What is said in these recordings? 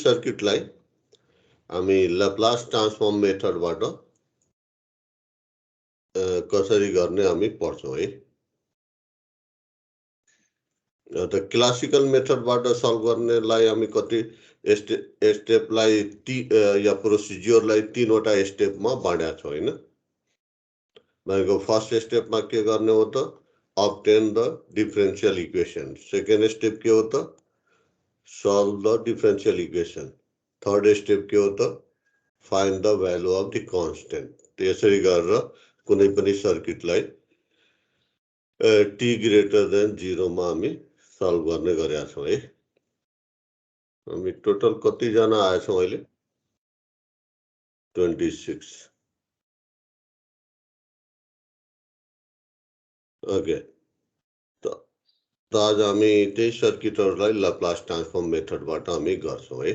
सर्किटलाई हामी Laplace transform मेथडबाट कसरी गर्ने हामी पढ्छौँ है। त क्लासिकल मेथडबाट सल्भ गर्नेलाई हामी कति स्टेपलाई या प्रोसिजरलाई 3वटा स्टेपमा बाँडेका छौँ हैन। भनेको फर्स्ट स्टेपमा के गर्ने हो त obtain the differential equation, second step के हो त solve the differential equation, third step के हो त find the value of the constant। त्यसरी गरेर कुनै पनि सर्किटलाई t greater than 0 मा हामी सल्भ गर्ने गरेका छौँ है। हामी टोटल कति जना आएछौँ अहिले 26। ओके त आज हामी त्यही सर्किटहरूलाई ल्याप्लास ट्रान्सफर्म मेथडबाट हामी गर्छौँ है।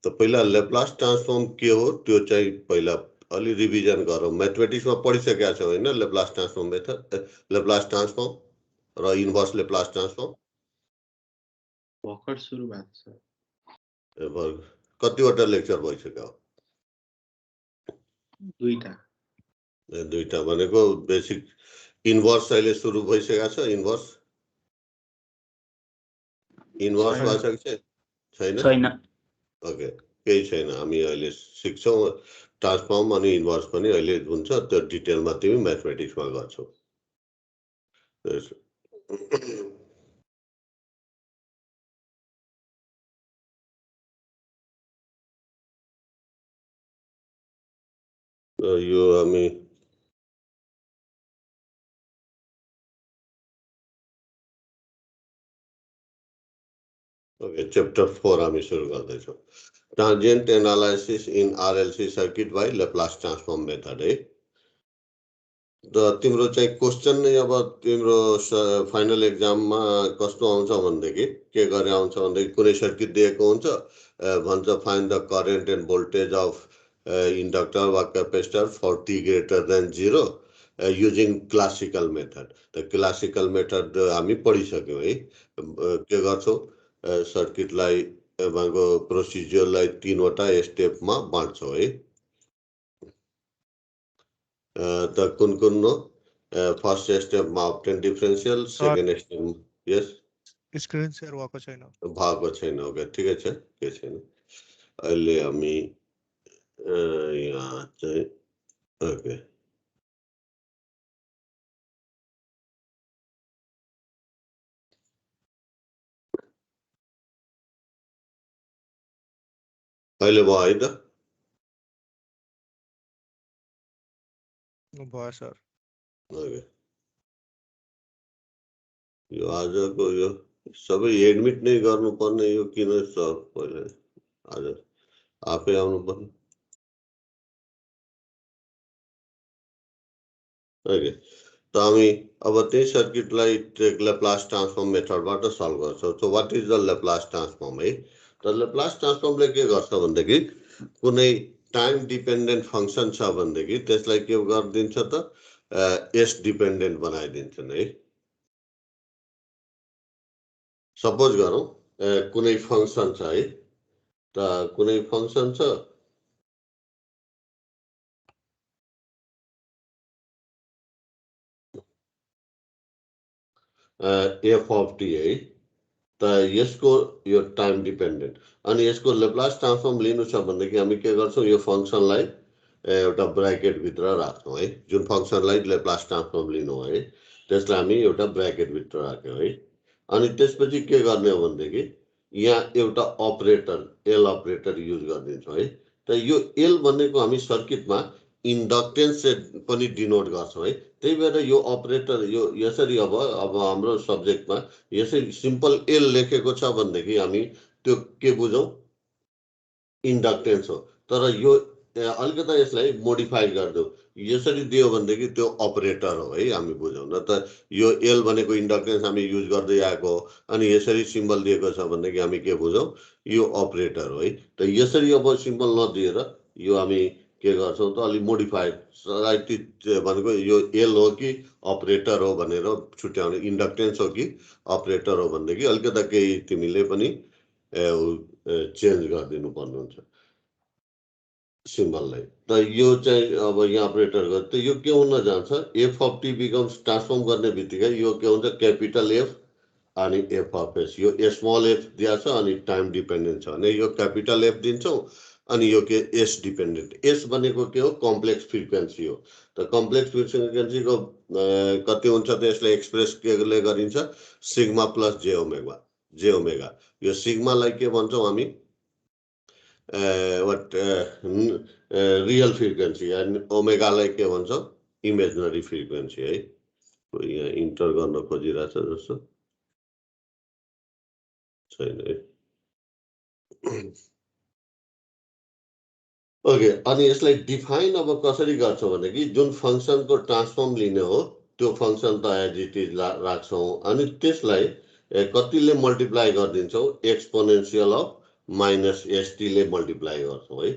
त पहिला ल्याप्लास ट्रान्सफर्म के हो त्यो चाहिँ पहिला अलि रिभिजन गरौँ। म्याथमेटिक्समा पढिसकेका छौँ हैन Laplace transform method, Laplace transform र इन्भर्स ल्याप्लास ट्रान्सफर्म भर्खर सुरु भएको छ। कतिवटा लेक्चर भइसक्यो? दुईटा भनेको बेसिक इन्भर्स अहिले सुरु भइसकेको छ। इन्भर्स भइसकेको छैन? ओके केही छैन। हामी अहिले सिक्छौँ ट्रान्सफर्म अनि इन्भर्स पनि अहिले हुन्छ, त्यो डिटेलमा तिमी म्याथमेटिक्समा गर्छौ। यो हामी ओके च्याप्टर 4 हामी सुरु गर्दैछौँ। Transient analysis in RLC circuit by Laplace transform method है। त तिम्रो चाहिँ क्वेसन नै अब तिम्रो फाइनल एक्जाममा कस्तो आउँछ भनेदेखि के गरे आउँछ भनेदेखि कुनै सर्किट दिएको हुन्छ, भन्छ find the current and voltage of inductor वा capacitor for t greater than 0 using classical method. त क्लासिकल मेथड हामी पढिसक्यौँ है। के गर्छौँ सर्किटलाई भनेको प्रोसिजरलाई 3वटा स्टेपमा बाँड्छौँ है। त कुन कुन हो? फर्स्ट स्टेपमा ऑब्टेन डिफरेंशियल, सेकेन्ड स्टेप यस स्क्रिन शेयर भएको छैन। ओके ठिकै छ, के छैन। अहिले हामी यहाँ चाहिँ ओके अहिले भयो है त? भयो सर। ओके यो आजको यो सबै एडमिट नै गर्नुपर्ने यो किन सर? पहिले आज आफै आउनुपर्ने। ओके त हामी अब त्यही सर्किटलाई ल्याप्लास ट्रान्सफर्म मेथडबाट सल्भ गर्छौँ। So what is the Laplace transform है? त ल्याप्लास ट्रान्सफर्मले के गर्छ भनेदेखि कुनै टाइम डिपेन्डेन्ट फङ्सन छ भनेदेखि त्यसलाई के गरिदिन्छ त एस डिपेन्डेन्ट बनाइदिन्छन् है। सपोज गरौँ कुनै फङ्सन छ है, त कुनै फङ्सन छ एफ अफ टी है, त यसको यो टाइम डिपेन्डेन्ट अनि यसको ल्याप्लास ट्रान्सफर्म लिनु छ भनेदेखि हामी के गर्छौँ यो फङ्सनलाई एउटा ब्राकेटभित्र राख्छौँ है। जुन फङ्सनलाई ल्याप्लास ट्रान्सफर्म लिनु है त्यसलाई हामी एउटा ब्राकेटभित्र राख्यौँ है। अनि त्यसपछि के गर्ने हो भनेदेखि यहाँ एउटा अपरेटर एल अपरेटर युज गरिदिन्छौँ है। त यो एल भनेको हामी सर्किटमा इन्डक्टेन्स पनि डिनोट गर्छौँ है। त्यही भएर यो अपरेटर यो यसरी अब हाम्रो सब्जेक्टमा यसरी सिम्पल एल लेखेको छ भनेदेखि हामी त्यो के बुझौँ इन्डक्टेन्स हो। तर यो अलिकता यसलाई मोडिफाई गरिदेऊ, यसरी दियो भनेदेखि त्यो अपरेटर हो है हामी बुझौँ। न त यो एल भनेको इन्डक्टेन्स हामी युज गर्दै आएको हो अनि यसरी सिम्बल दिएको छ भनेदेखि हामी के बुझौँ यो अपरेटर हो है। त यसरी अब सिम्बल नदिएर यो हामी के गर्छौँ त अलि मोडिफाइड राइट भनेको यो एल हो कि अपरेटर हो भनेर छुट्याउने, इन्डक्टेन्स हो कि अपरेटर हो भनेदेखि अलिकता केही तिमीले पनि चेन्ज गरिदिनु पर्ने हुन्छ सिम्बललाई। त यो चाहिँ अब यहाँ अपरेटर गर्छ त यो के हुन जान्छ, F of T becomes transform गर्ने बित्तिकै यो के हुन्छ क्यापिटल एफ अनि एफ अफ एस। यो स्मल एफ दिएको छ अनि टाइम डिपेन्डेन्ट छ भने यो क्यापिटल एफ दिन्छौँ अनि यो के एस डिपेन्डेन्ट। एस भनेको के हो, कम्प्लेक्स फ्रिक्वेन्सी हो। त कम्प्लेक्स फ्रिक्वेन्सीको कति हुन्छ त यसलाई एक्सप्रेस केले गरिन्छ, सिग्मा प्लस जे ओमेगा। यो सिग्मालाई के भन्छौँ हामी, रियल फ्रिक्वेन्सी, अनि ओमेगालाई के भन्छौँ, इमेजनरी फ्रिक्वेन्सी है। यहाँ इन्टर गर्न खोजिरहेछ जस्तो छैन है। ओके, अनि यसलाई डिफाइन अब कसरी गर्छौँ भनेदेखि जुन फङ्सनको ट्रान्सफर्म लिने हो त्यो फङ्सन त एज इट इज राख्छौँ अनि त्यसलाई कतिले मल्टिप्लाई गरिदिन्छौँ, एक्सपोनेन्सियल अफ माइनस एसटीले मल्टिप्लाई गर्छौँ है।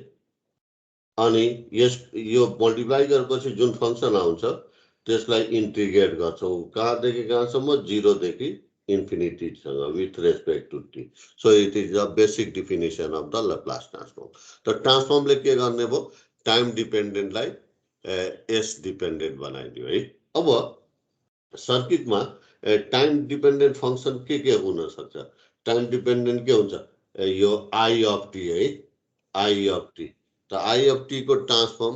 अनि यो मल्टिप्लाई गरेपछि जुन फङ्सन आउँछ त्यसलाई इन्टिग्रेट गर्छौँ कहाँदेखि कहाँसम्म, 0 देखि इन्फिनिटीसँग with respect to t. So it is the basic definition of the Laplace transform. त ट्रान्सफर्मले के गर्ने भयो, टाइम डिपेन्डेन्टलाई एस डिपेन्डेन्ट बनाइदियो है। अब सर्किटमा टाइम डिपेन्डेन्ट फङ्सन के हुन सक्छ, टाइम डिपेन्डेन्ट के हुन्छ, यो आई अफ टी है, आई अफ टी। त आई अफ टी को ट्रान्सफर्म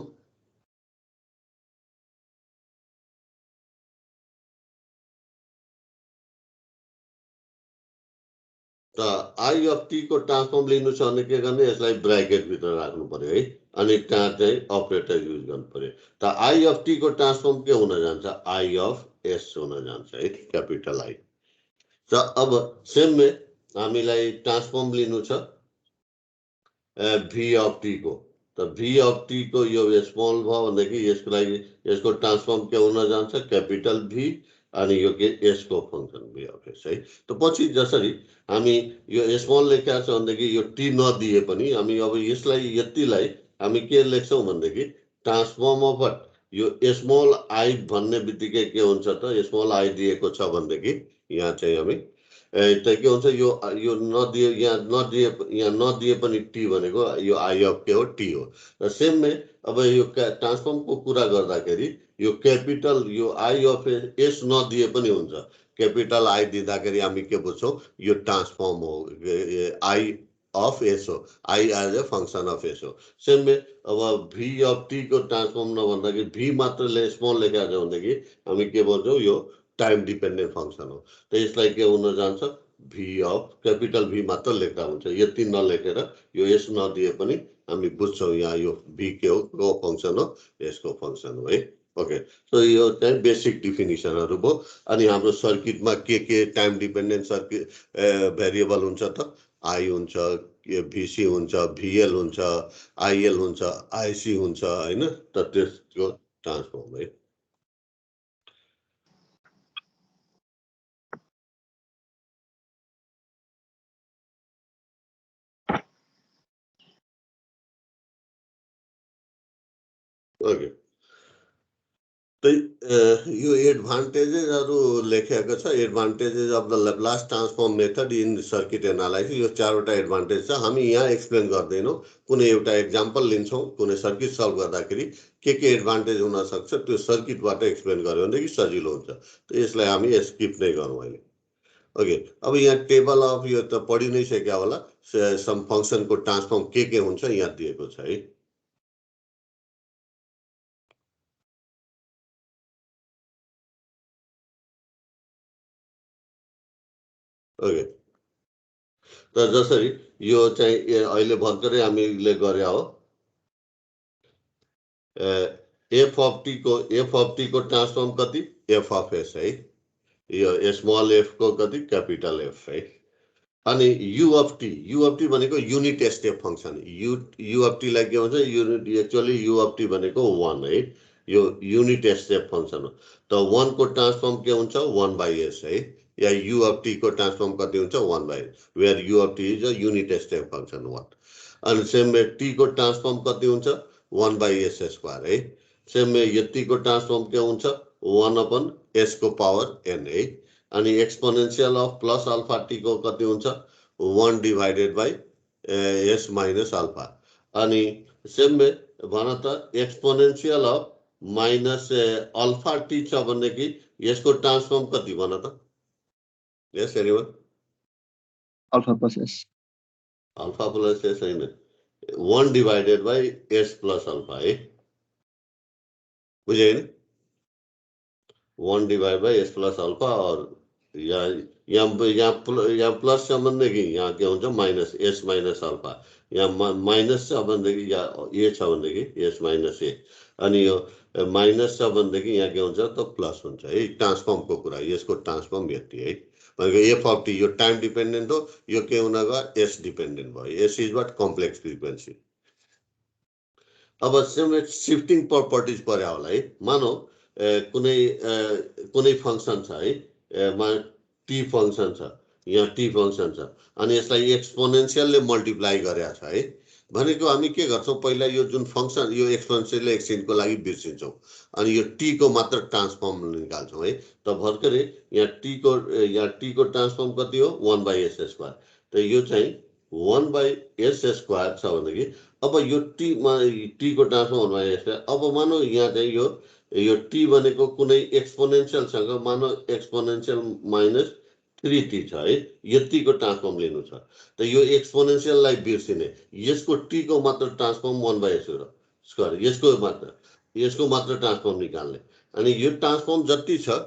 त आई अफ टी को ट्रान्सफर्म लिनु छ भने के गर्ने, यसलाई ब्राकेट भित्र राख्नु पर्यो है, अनि त्यहाँ चाहिँ अपरेटर युज गर्नु पर्यो। त आई अफ टी को ट्रान्सफर्म के हुन जान्छ, आई अफ एस हुन जान्छ है, क्यापिटल आई। त अब सेम में हामीलाई ट्रान्सफर्म लिनु छ भी अफ टी को। त भी अफ टी को यो स्मल भयो भनेदेखि यसको लागि यसको ट्रान्सफर्म के हुन जान्छ, क्यापिटल भी अनि यो के एस को फङ्सन भी अफ एस है। त पछि जसरी हामी यो स्मल लेखेको छ भनेदेखि यो टी नदिए पनि हामी अब यसलाई यतिलाई हामी के लेख्छौँ भनेदेखि ट्रान्सफर्म अफ यो स्मल आई भन्ने बित्तिकै के हुन्छ त, स्मल आई दिएको छ भनेदेखि यहाँ चाहिँ हामी त के हुन्छ, यो नदिए यहाँ नदिए पनि टी भनेको यो आई अफ के हो, टी हो। र सेम में अब यो ट्रान्सफर्मको कुरा गर्दाखेरि यो क्यापिटल यो आई अफ एस नदिए पनि हुन्छ, क्यापिटल आई दिँदाखेरि हामी के बुझ्छौँ, यो ट्रान्सफर्म हो, आई अफ एस हो, I as a function of S हो। सेम में अब भी अफ टी को ट्रान्सफर्म नभन्दाखेरि भी मात्रले स्मल लेखेको छ भनेदेखि हामी के भन्छौँ, यो टाइम डिपेन्डेन्ट फङ्सन हो। त यसलाई के हुन जान्छ, भी अफ क्यापिटल भी मात्र लेख्दा हुन्छ, यति नलेखेर यो एस नदिए पनि हामी बुझ्छौँ यहाँ यो भी के हो, को फङ्सन हो, यसको फङ्सन हो है। ओके, सो यो चाहिँ बेसिक डिफिनिसनहरू भयो। अनि हाम्रो सर्किटमा के टाइम डिपेन्डेन्ट सर्किट भेरिएबल हुन्छ त, आई हुन्छ, भिसी हुन्छ, भिएल हुन्छ, आइएल हुन्छ, आइसी हुन्छ होइन। त त्यसको ट्रान्सफर्म है। ओके, त यो एडभान्टेजेसहरू लेखेको छ, advantages of the Laplace transform method in circuit analysis. यो 4वटा एडभान्टेज छ, हामी यहाँ एक्सप्लेन गर्दैनौँ, कुनै एउटा एक्जाम्पल लिन्छौँ, कुनै सर्किट सल्भ गर्दाखेरि के एडभान्टेज हुनसक्छ त्यो सर्किटबाट एक्सप्लेन गर्यो भनेदेखि सजिलो हुन्छ। त यसलाई हामी स्किप नै गरौँ अहिले। ओके, अब यहाँ टेबल अफ यो त पढि नै सक्या होला, सम फङ्सनको ट्रान्सफर्म के हुन्छ यहाँ दिएको छ है। ओके, त जसरी यो चाहिँ अहिले भर्खरै हामीले गरे हो, एफ अफ टी को ट्रान्सफर्म कति, एफ अफ एस है, यो स्मल एफ को कति, क्यापिटल एफ है। अनि युएफटी भनेको युनिट स्टेप फङ्सन, युएफटी लाई के भन्छ, युनिट एक्चुअली युएफटी भनेको 1 है, यो युनिट स्टेप फङ्सन हो। त 1 को ट्रान्सफर्म के हुन्छ, 1/s है, या युएफटी को ट्रान्सफर्म कति हुन्छ, 1/s, where UFT is a unit step function 1। अनि सेम में टी को ट्रान्सफर्म कति हुन्छ, 1/s² है। सेम में यति को ट्रान्सफर्म के हुन्छ, 1/s को पावर n है। अनि exponential of plus alpha t को कति हुन्छ, 1 divided by s minus alpha अनि सेम वे भन त exponential of minus alpha t छ भनेदेखि यसको ट्रान्सफर्म कति भन त यस anyone alpha plus s alpha plus s हैन 1 divided by s plus alpha है बुझे हैन 1 divide by s plus alpha और यहाँ प्लस छ भनेदेखि यहाँ के हुन्छ माइनस एस माइनस अल्फा यहाँ माइनस छ भनेदेखि यहाँ ए छ भनेदेखि एस माइनस ए अनि यो माइनस छ भनेदेखि यहाँ के हुन्छ त प्लस हुन्छ है ट्रान्सफर्मको कुरा यसको ट्रान्सफर्म यति है भनेको एफ अफ टी यो टाइम डिपेन्डेन्ट हो यो के हुन गयो एस डिपेन्डेन्ट भयो S is what complex frequency अब शिफ्टिङ प्रपर्टिज पर्या होला है मानौ कुनै फङ्सन छ है टी फङ्सन छ यहाँ टी फङ्सन छ अनि यसलाई एक्सपोनेन्शियलले मल्टिप्लाई गरेको छ है भनेको हामी के गर्छौँ पहिला यो जुन फङ्सन यो एक्सपोनेन्शियल एकछिनको लागि बिर्सिन्छौँ अनि यो टी को मात्र ट्रान्सफर्म निकाल्छौँ है त भर्खरै यहाँ टी को ट्रान्सफर्म कति हो 1 बाई एस स्क्वायर त यो चाहिँ 1 बाई एस स्क्वायर छ भनेदेखि अब यो टी को ट्रान्सफर्म 1 बाई एस स्क्वायर अब मानौ यहाँ चाहिँ यो टी भनेको कुनै एक्सपोनेन्शियलसँग मानौ एक्सपोनेन्शियल माइनस 3t छ है यतिको ट्रान्सफर्म लिनु छ त यो एक्सपोनेन्शियललाई बिर्सिने यसको टी को मात्र ट्रान्सफर्म 1 बाई एस स्क्वायर यसको मात्र ट्रान्सफर्म निकाल्ने अनि यो ट्रान्सफर्म जति छ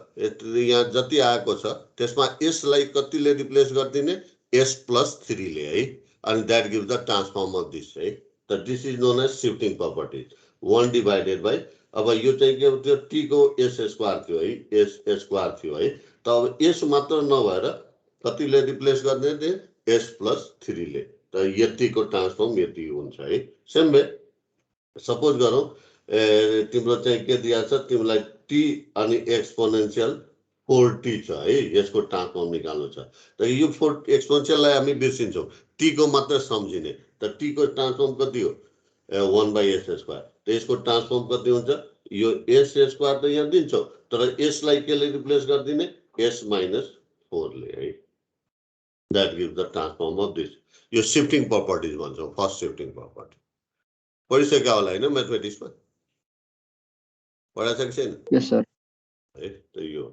यहाँ जति आएको छ त्यसमा यसलाई कतिले रिप्लेस गरिदिने s प्लस 3 ले है अनि that gives the transform of this है त this is known as shifting properties 1 divided by अब यो चाहिँ के थियो टी को एस स्क्वायर थियो है एस स्क्वायर थियो है त अब एस मात्र नभएर कतिले रिप्लेस गर्ने थिए एस प्लस 3 ले त यतिको ट्रान्सफर्म यति हुन्छ है सेम वे सपोज गरौँ तिम्रो चाहिँ के दिया छ तिमीलाई टी अनि एक्सपोनेन्शियल 4t छ है यसको ट्रान्सफर्म निकाल्नु छ त यो 4 एक्सपोनेन्शियललाई हामी बिर्सिन्छौँ टी को मात्र सम्झिने त टी को ट्रान्सफर्म कति हो 1 बाई एस स्क्वायर त यसको ट्रान्सफर्म कति हुन्छ यो एस स्क्वायर त यहाँ दिन्छौ तर यसलाई केले रिप्लेस गरिदिने एस माइनस 4 ले है that gives the transform of this यो शिफ्टिङ प्रपर्टिज भन्छौँ फर्स्ट शिफ्टिङ प्रपर्टी पढिसक्यो होला हैन म्याथमेटिक्समा पढाएको छ कि छैन यस सर है त यो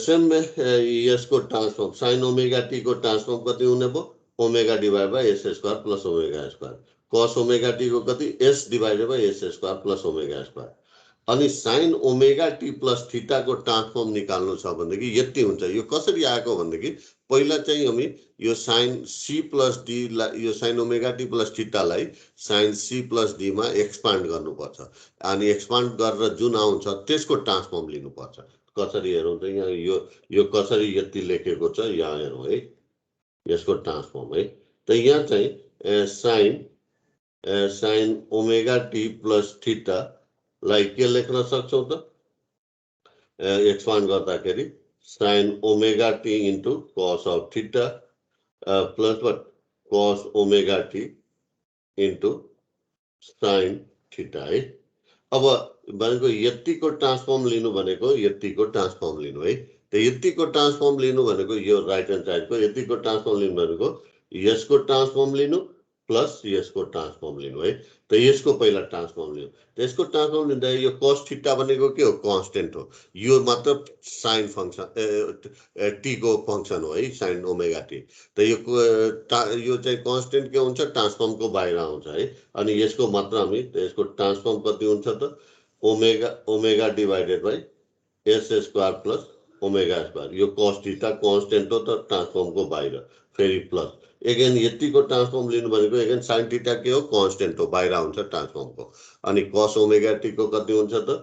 सेम यसको ट्रान्सफर्म साइन ओमेगा टी को ट्रान्सफर्म कति हुने भयो omega divide by S square plus omega square cos omega T को कति s divided by S square plus omega square अनि sine omega t plus theta को ट्रान्सफर्म निकाल्नु छ भनेदेखि यति हुन्छ यो कसरी आएको भनेदेखि पहिला चाहिँ हामी यो साइन सी प्लस डी यो साइन ओमेगा टी प्लस थीटालाई साइन सी प्लस डी मा एक्सपान्ड गर्नुपर्छ अनि एक्सपान्ड गरेर जुन आउँछ त्यसको ट्रान्सफर्म लिनुपर्छ कसरी हेरौँ त यहाँ यो कसरी यति लेखेको छ यहाँ हेरौँ है यसको ट्रान्सफर्म है त यहाँ चाहिँ sine omega t plus theta लाई के लेख्न सक्छौँ त एक्सपान्ड गर्दाखेरि sine omega t into cos of theta plus what cos omega t into sine theta है अब भनेको यतिको ट्रान्सफर्म लिनु भनेको यतिको ट्रान्सफर्म लिनु है त यतिको ट्रान्सफर्म लिनु भनेको यो राइट ह्यान्ड साइडको यतिको ट्रान्सफर्म लिनु भनेको यसको ट्रान्सफर्म लिनु प्लस यसको ट्रान्सफर्म लिनु है त यसको पहिला ट्रान्सफर्म लिनु त्यसको ट्रान्सफर्म लिँदा यो कस थीटा भनेको के हो कन्स्टेन्ट हो यो मात्र साइन फंक्सन टी को फंक्सन हो है साइन ओमेगा टी त यो चाहिँ कन्स्टेन्ट के हुन्छ ट्रान्सफर्म को बाहिर आउँछ है अनि यसको मात्र हामी यसको ट्रान्सफर्म कति हुन्छ त omega divided by S square plus omega square यो कस थीटा कन्स्टेन्ट हो त ट्रान्सफर्म को बाहिर फेरि प्लस एगेन यतिको ट्रान्सफर्म लिनु भनेको एगेन साइन थीटा के हो कन्स्टेन्ट हो बाहिर आउँछ ट्रान्सफर्म को अनि कस ओमेगा टी को कति हुन्छ त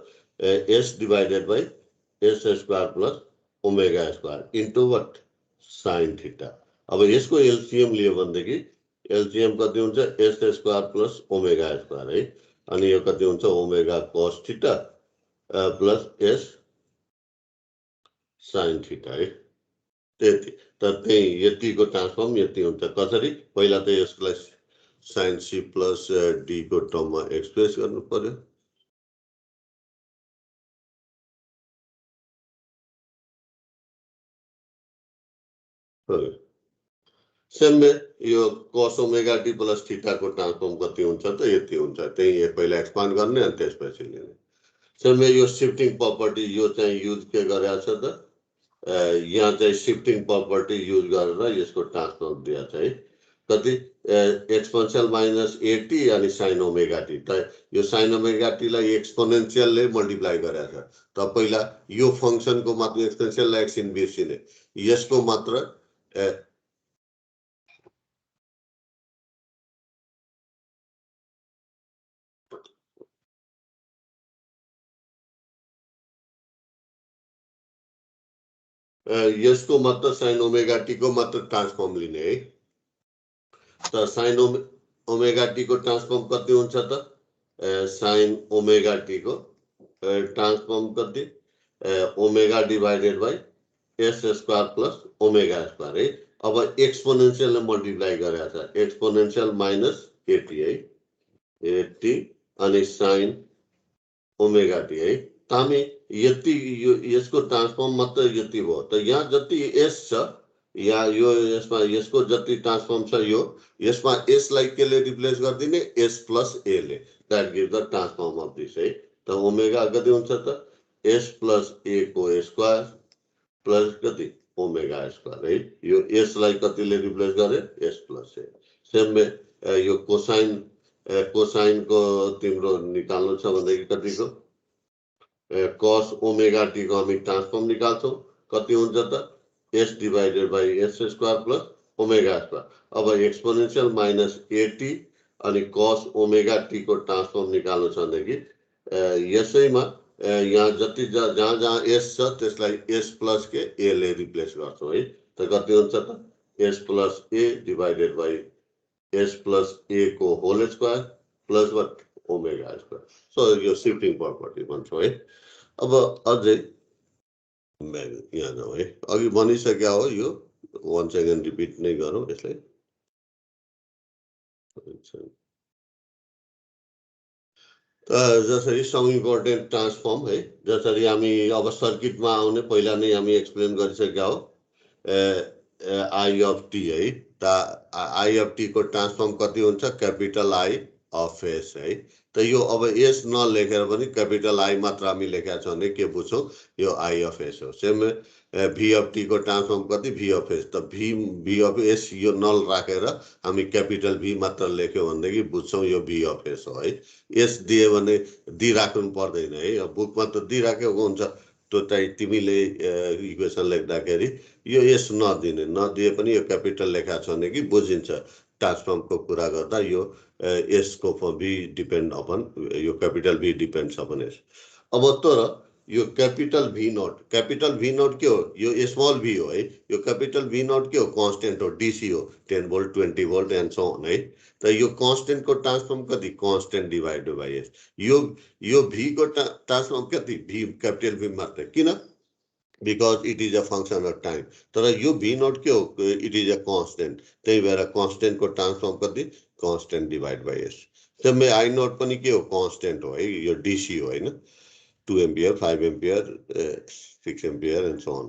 S divided by S square plus omega square into what sine theta अब यसको एलसीएम लियो भनेदेखि एलसीएम कति हुन्छ S square plus omega square है अनि यो कति हुन्छ omega cos theta plus S sine theta है त्यति त त्यही यतिको ट्रान्सफर्म यति हुन्छ कसरी पहिला त यसलाई साइन सी प्लस डी को टर्ममा एक्सप्रेस गर्नु पर्यो सेम में यो cos omega t plus theta को ट्रान्सफर्म कति हुन्छ त यति हुन्छ त्यही पहिला एक्सपान्ड गर्ने अनि त्यसपछि लिने सेम में यो शिफ्टिङ प्रपर्टी यो चाहिँ युज के गरेको छ त यहाँ चाहिँ शिफ्टिङ प्रपर्टी युज गरेर यसको ट्रान्सफर्म दिएको छ है कति एक्सपोनेन्शियल माइनस एटी अनि साइन ओमेगा टी त यो साइन ओमेगा टी लाई एक्सपोनेन्शियलले मल्टिप्लाई गरेको छ त पहिला यो फंक्शनको मात्र एक्सपोनेन्शियल एकछिन बिर्सिने यसको मात्र यसको मात्र साइन ओमेगा टी को मात्र ट्रान्सफर्म लिने है त साइन ओमेगा टी को ट्रान्सफर्म कति हुन्छ त साइन ओमेगा टी को ट्रान्सफर्म कति omega divided by S square plus omega square है अब एक्सपोनेन्शियल मल्टिप्लाई गरेको छ एक्सपोनेन्शियल माइनस एटी है एटी अनि साइन ओमेगा टी है हामी यति यसको ट्रान्सफर्म मात्र यति भयो त यहाँ जति एस छ या यो यसमा यसको जति ट्रान्सफर्म छ यो यसमा एस लाई केले रिप्लेस गर्दिने एस प्लस ए ले that give the transform of this है त ओमेगा कति हुन्छ त एस प्लस ए को स्क्वायर प्लस कति ओमेगा स्क्वायर है यो एस लाई कतिले रिप्लेस गरे एस प्लस ए सेम में यो कोसाइन को तिम्रो निकाल्नु छ भनेदेखि कतिको cos ओमेगा टी को हामी ट्रान्सफर्म निकाल्छौं कति हुन्छ त s divided by s square plus omega square अब एक्सपोनेन्शियल माइनस एटी अनि cos ओमेगा टी को ट्रान्सफर्म निकाल्नु छ भनेदेखि यसैमा यहाँ जति जहाँ जहाँ s छ त्यसलाई s प्लस के a ले रिप्लेस गर्छौं है त कति हुन्छ त s plus a divided by s plus a को whole square plus what omega square so यो शिफ्टिङ प्रपर्टी भन्छौं है अब अझै यहाँ जाउँ है अघि भनिसक्या हो यो वन सेकेन्ड रिपिट नै गरौँ यसलाई जसरी सम इम्पोर्टेन्ट ट्रान्सफर्म है जसरी हामी अब सर्किटमा आउने पहिला नै हामी एक्सप्लेन गरिसक्या हो आई अफ टी है त आई अफ टी को ट्रान्सफर्म कति हुन्छ क्यापिटल आई अफ एस है त यो अब एस नलेखेर पनि क्यापिटल आई मात्र हामी लेखेका छौं भने के बुझ्छौं यो आई अफ एस हो सेम भी अफ टी को ट्रान्सफर्म कति भी अफ एस त भी अफ एस यो नल राखेर हामी क्यापिटल भी मात्र लेख्यौं भनेदेखि बुझ्छौं यो भी अफ एस हो है एस दिए भने दिइराख्नु पर्दैन है बुकमा त दिइराखेको हुन्छ त्यो चाहिँ तिमीले इक्वेसन लेख्दाखेरि यो एस नदिए पनि यो क्यापिटल लेखेको छ भने कि बुझिन्छ ट्रान्सफर्म को कुरा गर्दा यो एस को भी डिपेन्ड अपन यो क्यापिटल भी डिपेन्ड्स अपन एस अब तर यो क्यापिटल भी नोट के हो यो स्मॉल भी हो है यो क्यापिटल भी नोट के हो कांस्टेंट हो डीसी हो 10 volt 20 volt and so on है त यो कांस्टेंट को ट्रान्सफर्म कति कांस्टेंट डिवाइडेड बाइ एस यो भी को ट्रान्सफर्म कति भी क्यापिटल भी मात्र किन because it is a function of time तर यो v नोट के हो it is a constant त्यही भएर constant को ट्रान्सफर्म कति constant डिवाइड बाइ s जब में i नोट पनि के हो constant हो है यो dc हो हैन 2 ampere 5 ampere 6 ampere and so on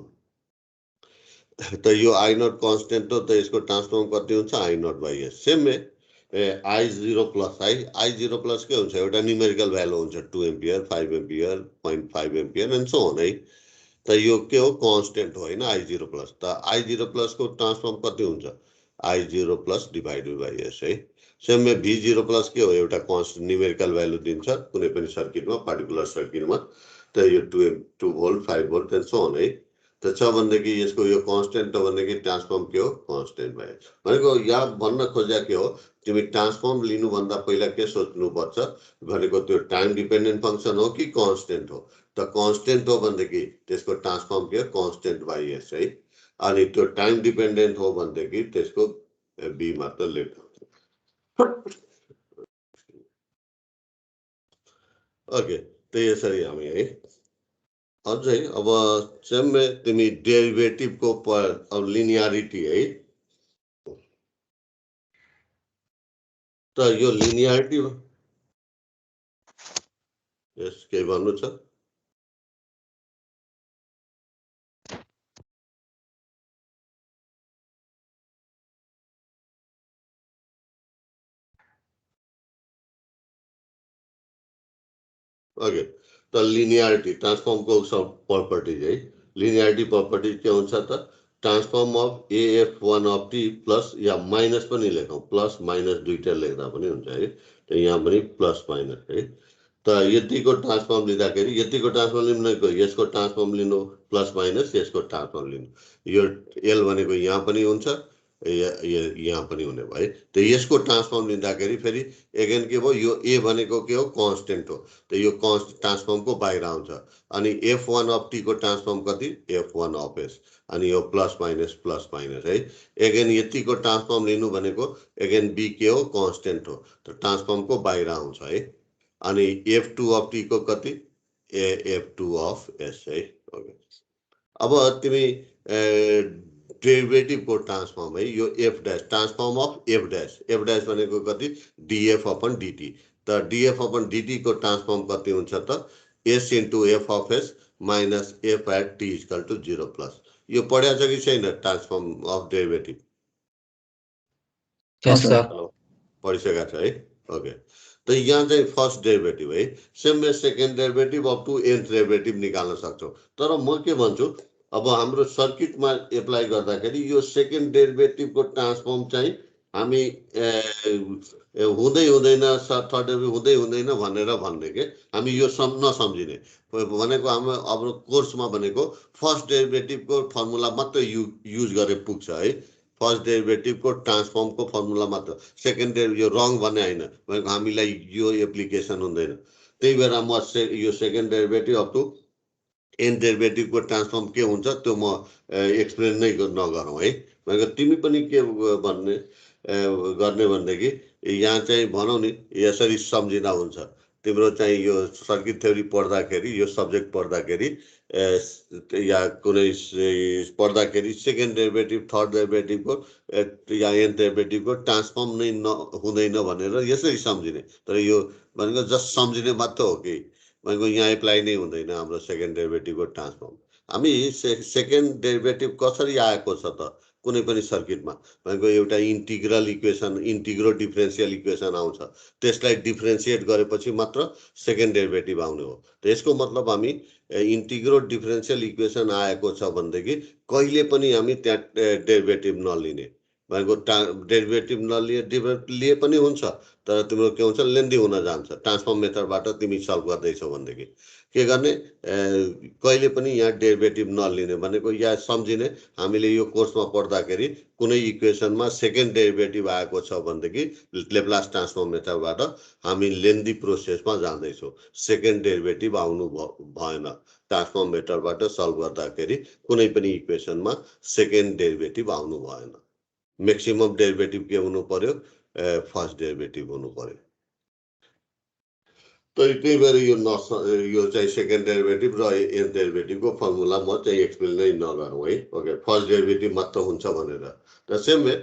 त यो i नोट constant हो त यसको ट्रान्सफर्म कति हुन्छ i naught by s same में i0 प्लस i0 प्लस के हुन्छ एउटा न्यूमेरिकल भ्यालु हुन्छ 2 ampere 5 ampere 0.5 ampere and so on है त यो के हो कांस्टेंट हो हैन i0 प्लस त i0 प्लस को ट्रान्सफर्म कति हुन्छ i0 plus divided by s है सेम में v0 प्लस के हो एउटा कांस्टेंट न्यूमेरिकल भ्यालु दिन्छ कुनै पनि सर्किटमा पार्टिकुलर सर्किटमा त यो 2 volt 5 volt and so on है त छ भन्दाखेरि यसको यो कांस्टेंट हो भन्दाखेरि ट्रान्सफर्म के हो कांस्टेंट भयो भनेको यहाँ भन्न खोज्या के हो तिमी ट्रान्सफर्म लिनु भन्दा पहिला के सोच्नु पर्छ भनेको त्यो टाइम डिपेन्डेन्ट फंक्शन हो कि कांस्टेंट हो त कांस्टेंट हो भन्दाखेरि त्यसको ट्रान्सफर्म के कांस्टेंट बाइ एस है अनि त्यो टाइम डिपेन्डेन्ट हो भन्दाखेरि त्यसको बी मात्र लेख्नु ओके त यसरी हामी है अझै अब सेम में तिमी डेरिभेटिभ को अब लिनियरिटी है त यो लिनियरिटी यस के भन्नु छ ओके त लिनियरिटी ट्रान्सफर्मको सब प्रपर्टिज है लिनियरिटी प्रपर्टिज के हुन्छ त transform of AF1 of T plus yeah minus पनि लेखौँ प्लस माइनस दुईटा लेख्दा पनि हुन्छ है त यहाँ पनि प्लस माइनस है त यतिको ट्रान्सफर्म लिँदाखेरि यतिको ट्रान्सफर्म लिनु यसको ट्रान्सफर्म लिनु प्लस माइनस यसको ट्रान्सफर्म लिनु यो एल भनेको यहाँ पनि हुन्छ यहाँ पनि हुने भयो त यसको ट्रान्सफर्म लिँदाखेरि फेरि एगेन के भयो यो ए भनेको के हो कन्स्टेन्ट हो त यो ट्रान्सफर्मको बाहिर आउँछ अनि F1 अफ टी को ट्रान्सफर्म कति F1 अफ एस अनि यो प्लस माइनस है एगेन यतिको ट्रान्सफर्म लिनु भनेको एगेन बी के हो कन्स्टेन्ट हो त ट्रान्सफर्मको बाहिर आउँछ है अनि F2 अफ टी को कति F2 अफ एस है ओके अब तिमी डेरिभेटिभ को ट्रान्सफर्म है यो F dash transform of F dash भनेको कति डीएफ अपन डीटी त डीएफ अपन डीटी को ट्रान्सफर्म कति हुन्छ त S into F of S minus F at T equal to 0 plus यो पढ्या छ कि छैन ट्रान्सफर्म अफ डेरिभेटिभ पढिसकेका छ है ओके त यहाँ चाहिँ फर्स्ट डेरिभेटिभ है same way second derivative up to nth derivative निकाल्न सक्छौ तर म के भन्छु अब हाम्रो सर्किटमा एप्लाई गर्दाखेरि यो सेकेन्ड डेरिभेटिभको ट्रान्सफर्म चाहिँ हामी हुँदैन थर्ड डेरिभेटिभ हुँदैन भनेर भन्ने के हामी यो नसम्झिने भनेको हाम्रो अब कोर्समा भनेको फर्स्ट डेरिभेटिभको फर्मुला मात्र युज गरे पुग्छ है फर्स्ट डेरिभेटिभको ट्रान्सफर्मको फर्मुला मात्र सेकेन्ड डेरिभेटिभ यो रङ भन्ने होइन भनेको हामीलाई यो एप्लिकेसन हुँदैन त्यही भएर म यो second derivative up to n डेरिभेटिभको ट्रान्सफर्म के हुन्छ त्यो म एक्सप्लेन नै नगरौँ है भनेको तिमी पनि के भन्ने गर्ने भनेदेखि यहाँ चाहिँ भनौँ नि यसरी सम्झिँदा हुन्छ तिम्रो चाहिँ यो सर्किट थ्योरी पढ्दाखेरि यो सब्जेक्ट पढ्दाखेरि या कुनै पढ्दाखेरि सेकेन्ड डेरिभेटिभ थर्ड डेरिभेटिभको या एन डेरिभेटिभको ट्रान्सफर्म नै हुँदैन भनेर यसरी सम्झिने तर यो भनेको जस्ट सम्झिने मात्र हो कि भनेको यहाँ एप्लाई नै हुँदैन हाम्रो सेकेन्ड डेरिभेटिभको ट्रान्सफर्म हामी सेकेन्ड डेरिभेटिभ कसरी आएको छ त कुनै पनि सर्किटमा भनेको एउटा इन्टिग्रल इक्वेसन इन्टिग्रो डिफरेन्सियल इक्वेसन आउँछ त्यसलाई डिफरेन्सिएट गरेपछि मात्र सेकेन्ड डेरिभेटिभ आउने हो त यसको मतलब हामी इन्टिग्रो डिफरेन्सियल इक्वेसन आएको छ भनेदेखि कहिले पनि हामी त्यहाँ डेरिभेटिभ नलिने भनेको डेरिभेटिभ लिए पनि हुन्छ तर तिम्रो के हुन्छ लेन्दी हुन जान्छ ट्रान्सफर्म मेथडबाट तिमी सल्भ गर्दैछौ भनेदेखि के गर्ने कहिले पनि यहाँ डेरिभेटिभ नलिने भनेको यहाँ सम्झिने हामीले यो कोर्समा पढ्दाखेरि कुनै इक्वेसनमा सेकेन्ड डेरिभेटिभ आएको छ भनेदेखि लेप्लास ट्रान्सफर्म मेथडबाट हामी लेन्दी प्रोसेसमा जाँदैछौँ सेकेन्ड डेरिभेटिभ आउनु भएन ट्रान्सफर्म मेथडबाट सल्भ गर्दाखेरि कुनै पनि इक्वेसनमा सेकेन्ड डेरिभेटिभ आउनु भएन मैक्सिमम डेरिभेटिभ के हुनु पर्यो फर्स्ट डेरिभेटिभ हुनु पर्यो तो त्यही भएर यो चाहिँ सेकेन्ड डेरिभेटिभ र एन डेरिभेटिभको फर्मुला म चाहिँ एक्सप्लेन नै नगरौँ है ओके फर्स्ट डेरिभेटिभ मात्र हुन्छ भनेर त सेम वे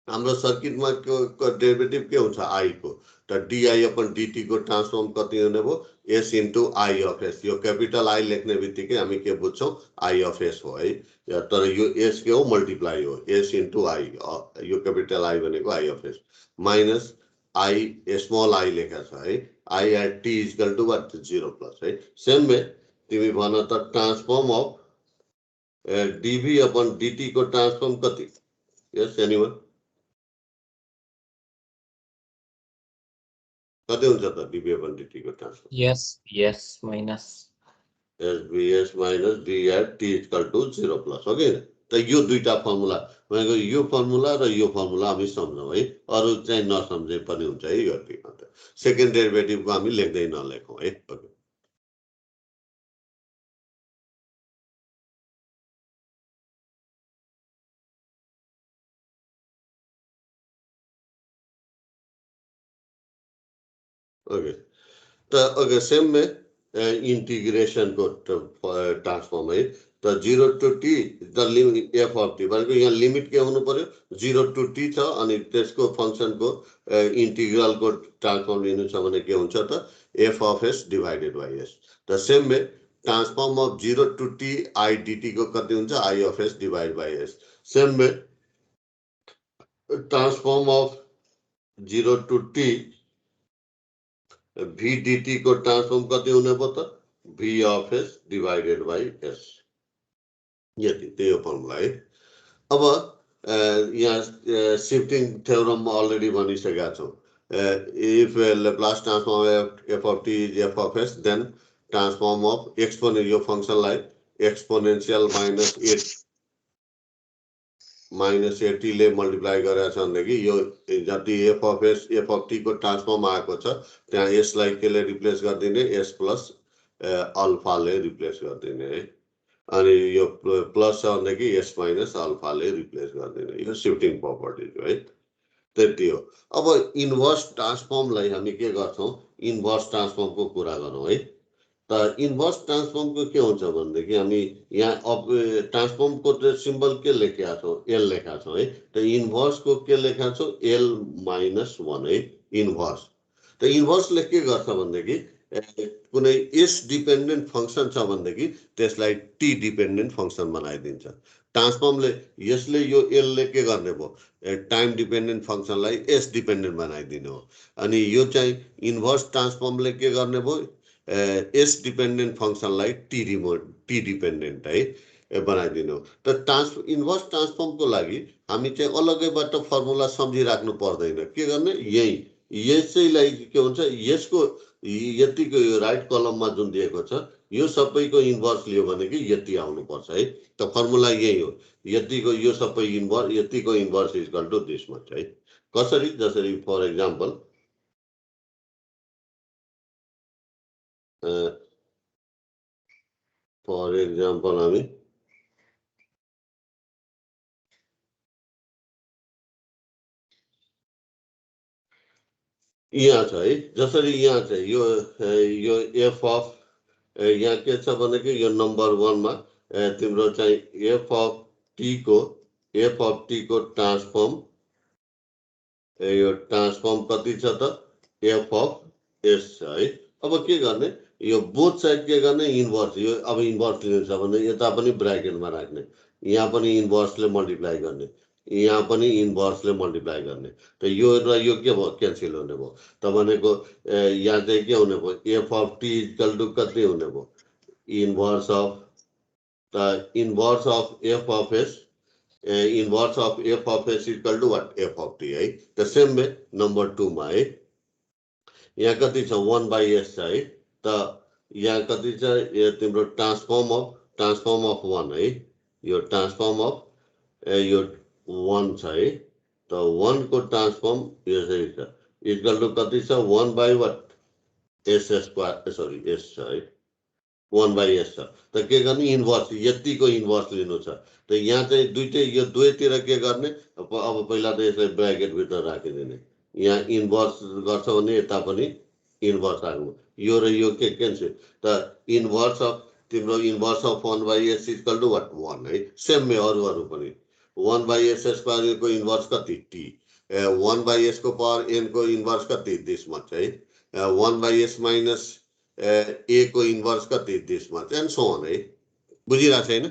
हाम्रो सर्किटमा डेरिभेटिभ के हुन्छ आई को त डिआई अपन डिटी को ट्रान्सफर्म कति हुने भयो S into I of S यो क्यापिटल आई लेख्ने बित्तिकै हामी के बुझ्छौँ आई अफ एस हो है तर यो एस के हो मल्टिप्लाई हो एस इन्टु आई यो क्यापिटल आई भनेको I of S minus I small I लेखा छ है I at T equal to what 0 plus है सेम वे तिमी भन त transform of DV upon DT को ट्रान्सफर्म कति यस एनीवन कति हुन्छ त डीवी अपन डीटी को ट्रान्सफर्म यस minus S minus D at T equal to 0 plus हो कि त यो दुईटा फर्मुला भनेको यो फर्मुला र यो फर्मुला हामी सम्झौँ है अरू चाहिँ नसम्झे पनि हुन्छ है यो सेकेन्ड डेरिभेटिभको हामी लेख्दै नलेखौँ है ओके ओके त ओके सेम में इंटीग्रेशन को ट्रांसफॉर्म है त 0 to t the limit f of t भनेको यहाँ लिमिट के हुनु पर्यो 0 to t छ अनि त्यसको फंक्शन को इंटीग्रल को ट्रांसफॉर्म लिनु छ भने के हुन्छ त f of s divided by s the same way transform of 0 to t I dt को कति हुन्छ I of s divide by s same way transform of 0 to t भी dt को ट्रान्सफर्म कति हुने भयो त v of s divided by s यति त्यही हो फर्मुला है। अब यहाँ शिफ्टिङ थ्योरममा अलरेडी भनिसकेका छौँ if Laplace transform f of t is f of s then transform of exponent यो फंक्सनलाई एक्सपोनेन्शियल माइनस 80 ले मल्टिप्लाई गरेको छ भनेदेखि यो जति f of s f of t को ट्रान्सफर्म आएको छ त्यहाँ s लाई केले रिप्लेस गरिदिने s प्लस अल्फा ले रिप्लेस गरिदिने है अनि यो प्लस छ भनेदेखि s माइनस अल्फा ले रिप्लेस गरिदिने यो शिफ्टिङ प्रपर्टिज हो है त्यति हो। अब इन्भर्स ट्रान्सफर्मलाई हामी के गर्छौं इन्भर्स ट्रान्सफर्मको कुरा गरौँ है त इन्भर्स ट्रान्सफर्मको के हुन्छ भनेदेखि हामी यहाँ अब ट्रान्सफर्मको सिम्बल के लेखेका छौँ एल लेखेका छौँ है त इन्भर्सको के लेखेका छौँ एल माइनस 1 है इन्भर्स त इन्भर्सले के गर्छ भनेदेखि कुनै एस डिपेन्डेन्ट फंक्सन छ भनेदेखि त्यसलाई टी डिपेन्डेन्ट फंक्सन बनाइदिन्छ ट्रान्सफर्मले यसले यो एल ले के गर्ने भयो टाइम डिपेन्डेन्ट फंक्सनलाई एस डिपेन्डेन्ट बनाइदिने हो अनि यो चाहिँ इन्भर्स ट्रान्सफर्मले के गर्ने भयो एस डिपेन्डेन्ट फंक्सनलाई टी डिपेन्डेन्ट है बनाइदिनु त इन्भर्स ट्रान्सफर्मको लागि हामी चाहिँ अलगैबाट फर्मुला सम्झिराख्नु पर्दैन के गर्ने यही यसैलाई के हुन्छ यसको यतिको यो राइट कलममा जुन दिएको छ यो सबैको इन्भर्स लियो भने कि यति आउनु पर्छ है त फर्मुला यही हो यतिको यो सबै इन्भर्स यतिको inverse is equal to this much है कसरी जसरी फर एक्जाम्पल हामी यहाँ छ है जसरी यहाँ चाहिँ यो एफ अफ यहाँ के छ भनेको यो नम्बर 1 मा तिम्रो चाहिँ एफ अफ टी को ट्रान्सफर्म यो ट्रान्सफर्म कति छ त एफ अफ एस है अब के गर्ने यो बोथ साइड के गर्ने इन्भर्स यो अब इन्भर्स लिनु छ भने यता पनि ब्र्याकेटमा राख्ने यहाँ पनि इन्भर्सले मल्टिप्लाई गर्ने यहाँ पनि इन्भर्सले मल्टिप्लाई गर्ने त यो र यो के भयो क्यान्सल हुने भयो त भनेको यहाँ चाहिँ के हुने भयो F of T equal to कति हुने भयो inverse of F of S inverse of F of S equal to what F of T है त सेम वे नम्बर 2 मा है यहाँ कति छ 1/s छ है त यहाँ कति छ तिम्रो ट्रान्सफर्म अफ 1 है यो ट्रान्सफर्म अफ यो 1 छ है त 1 को ट्रान्सफर्म यसरी छ इक्वल टु कति छ 1/what s square sorry s छ है 1/s छ त के गर्ने इन्भर्स यतिको इन्भर्स लिनु छ त यहाँ चाहिँ दुईटै यो दुवैतिर के गर्ने अब पहिला त यसलाई ब्र्याकेट भित्र राखिदिने यहाँ इन्भर्स गर्छ भने यता पनि इन्भर्स राख्नु यो र यो के क्यान्सल त इन्भर्स अफ तिम्रो inverse of 1/s equal to what 1 है सेम मे अरु पनि 1/s स्क्वायर को इन्भर्स कति t 1/s को पावर n को इन्भर्स कति दिस मच है 1/s माइनस a को इन्भर्स कति this much and so on है बुझिरा छैन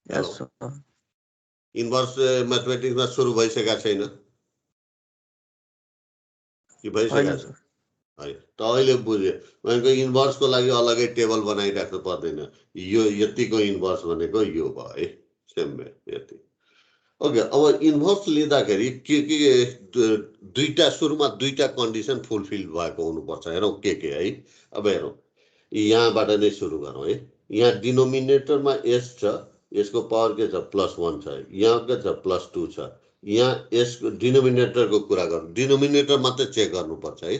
यस इन्भर्स म्याथमेटिक्समा सुरु भइसकेका छैन कि भइसकेका छ है त अहिले बुझ्यो भनेको इन्भर्सको लागि अलगै टेबल बनाइराख्नु पर्दैन यो यतिको इन्भर्स भनेको यो भयो है सेम वे यति ओके अब इन्भर्स लिँदाखेरि के दुईटा सुरुमा दुईटा कन्डिसन फुलफिल भएको हुनुपर्छ हेरौँ के है अब हेरौँ यहाँबाट नै सुरु गरौँ है यहाँ डिनोमिनेटरमा s छ यसको पावर के छ +1 छ यहाँ के छ +2 छ यहाँ यसको डिनोमिनेटरको कुरा गरौँ डिनोमिनेटर मात्रै चेक गर्नुपर्छ है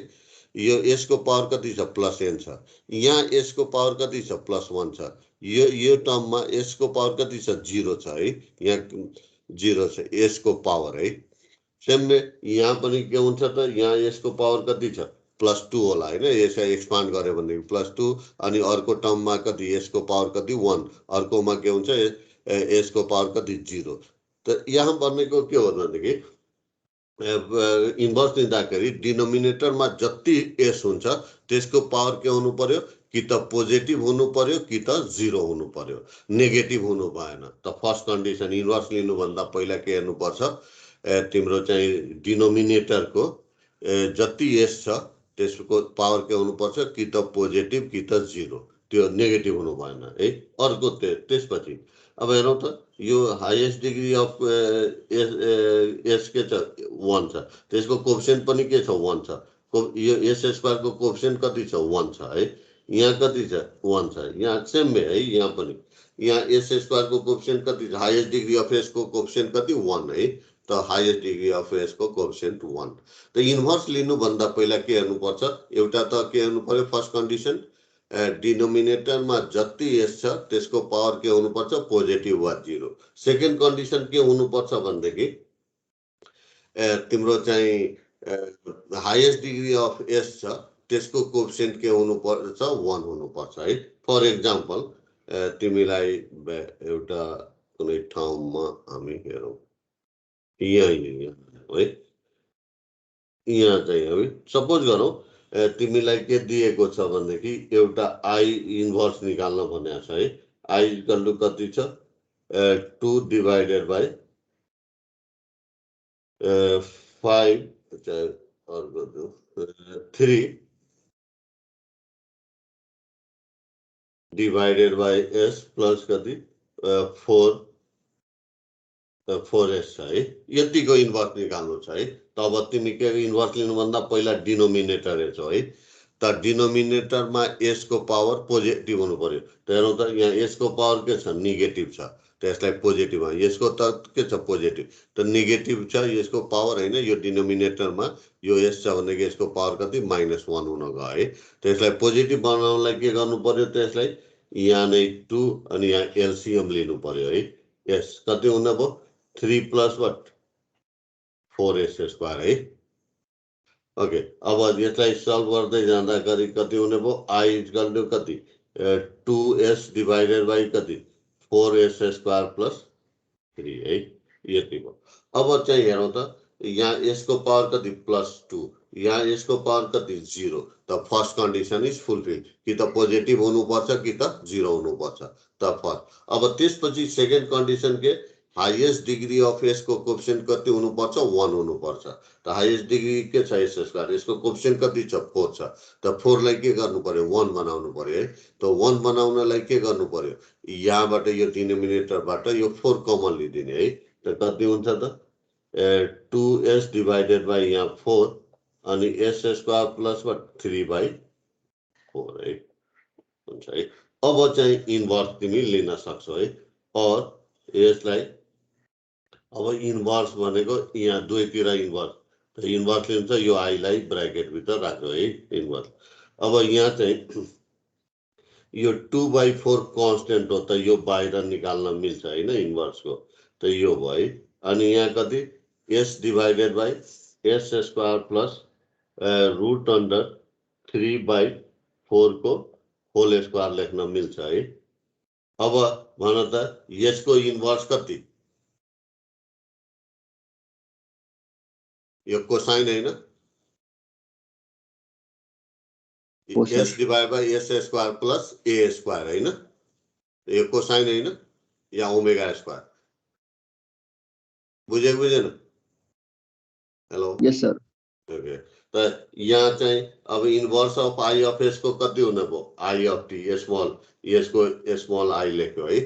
यो s को पावर कति छ +n छ यहाँ s को पावर कति छ +1 छ यो टर्ममा s को पावर कति छ 0 छ है यहाँ 0 छ s को पावर है सेम यहाँ पनि के हुन्छ त यहाँ s को पावर कति छ +2 होला हैन यसलाई एक्सपान्ड गर्यो भने +2 अनि अर्को टर्ममा कति s को पावर कति 1 अर्कोमा के हुन्छ s को पावर कति 0 त यहाँ भनेको के हो भनेदेखि इन्भर्स लिँदाखेरि डिनोमिनेटरमा जति s हुन्छ त्यसको पावर के हुनु पर्यो कि त पोजिटिभ हुनु पर्यो कि त 0 हुनु पर्यो नेगेटिभ हुनु भएन त फर्स्ट कन्डिसन इन्भर्स लिनु भन्दा पहिला के हेर्नु पर्छ तिम्रो चाहिँ डिनोमिनेटरको जति एस छ त्यसको पावर के हुनुपर्छ कि त पोजिटिभ कि त जिरो, त्यो नेगेटिभ हुनु भएन है। अर्को त्यसपछि अब हेरौँ त यो हाइएस्ट डिग्री अफ एस के छ 1 छ, त्यसको कोएफिसिएन्ट पनि के छ 1 छ। यो एस स्क्वायरको कोएफिसिएन्ट कति छ 1 छ है। यहाँ कति छ 1 छ, यहाँ सेम है। यहाँ पनि यहाँ एस स्क्वायरको कोएफिसिएन्ट कति छ, हाइएस्ट डिग्री अफ एस को कोएफिसिएन्ट कति 1 है। त हाइएस्ट डिग्री अफ एस को कोएफिसिएन्ट 1। त इन्भर्स लिनुभन्दा पहिला के हेर्नुपर्छ, एउटा त के हेर्नु पर्यो, फर्स्ट कन्डिसन डिनोमिनेटरमा जति एस छ त्यसको पावर के हुनुपर्छ पोजिटिभ वा जिरो। सेकेन्ड कन्डिसन के हुनुपर्छ भनेदेखि तिम्रो चाहिँ हाइएस्ट डिग्री अफ एस छ त्यसको कोएफिसिएन्ट के हुनुपर्छ 1 हुनुपर्छ है। फर एक्जाम्पल तिमीलाई एउटा कुनै ठाउँमा हामी हेरौँ, यहाँ है, यहाँ चाहिँ हामी सपोज गरौँ तिमीलाई के दिएको छ भनेदेखि एउटा आई इन्भर्स निकाल्न भनेको छ है। आई इक्वल टु कति छ 2 divided by 5 3 divided by s plus कति 4s छ है। यतिको इन्भर्स निकाल्नु छ है। तब तिमी के इन्भर्स लिनुभन्दा पहिला डिनोमिनेटर हेर्छौ है। त डिनोमिनेटरमा एस को पावर पोजिटिभ हुनु पर्यो। त हेरौँ त यहाँ एस को पावर के छ नेगेटिभ छ, त्यसलाई पोजिटिभ हो। यसको त के छ पोजिटिभ, त नेगेटिभ छ यसको पावर हैन। यो डिनोमिनेटरमा यो एस छ भनेको यसको पावर कति -1 हुन गयो है। त्यसलाई पोजिटिभ बनाउनलाई के गर्नु पर्यो, त्यसलाई यहाँ नै 2 अनि यहाँ एलसीएम लिनु पर्यो है। एस कति हुन भयो 3 प्लस 4s स्क्वायर है। ओके, अब यसलाई सल्भ गर्दै जाँदाखेरि कति हुने भयो, आई इक्वल टु कति 2s डिवाइडेड बाई कति 4s स्क्वायर प्लस 3 है। यति भयो। अब चाहिँ हेरौँ त यहाँ यसको पावर कति +2, यहाँ यसको पावर कति 0। त फर्स्ट कन्डिसन इज फुलफिल, कि त पोजिटिभ हुनुपर्छ कि त 0 हुनुपर्छ। त फर्स्ट। अब त्यसपछि सेकेन्ड कन्डिसन के, हाइएस्ट डिग्री अफ एस को कोएफिसिएन्ट कति हुनुपर्छ 1 हुनुपर्छ। त हाइएस्ट डिग्री के छ एस स्क्वायर, यसको कोएफिसिएन्ट कति छ 4 छ। त 4 लाई के गर्नु पर्यो 1 बनाउनु पर्यो है। त 1 बनाउनलाई के गर्नु पर्यो, यहाँबाट यो डिनोमिनेटरबाट यो 4 कमन लिदिने है। त कति हुन्छ त 2s डिवाइडेड बाई यहाँ 4 अनि एस स्क्वायर प्लस 3/4 है हुन्छ है। अब चाहिँ इन्भर्स तिमी लिन सक्छौ है। और यसलाई अब इन्भर्स भनेको यहाँ दुईतिर इन्भर्स, त इन्भर्स लिन्छ यो आईलाई ब्र्याकेट भित्र राख्नु है इन्भर्स। अब यहाँ चाहिँ यो 2/4 कन्स्टेन्ट हो, त यो बाहिर निकाल्न मिल्छ हैन इन्भर्सको। त यो भयो है। अनि यहाँ कति s divided by s square plus √3/4 को होल स्क्वायर लेख्न मिल्छ है। अब भन त यसको इन्भर्स कति, यो कोसाइन हैन, s divide by s square plus a square हैन, यो कोसाइन हैन या ओमेगा स्क्वायर। बुझेको बुझेन? हेलो यस सर। ओके, त यहाँ चाहिँ अब inverse of I of S को कति हुने भयो, आई अफ टी स्मल, यसको स्मल आई लेख्यो है।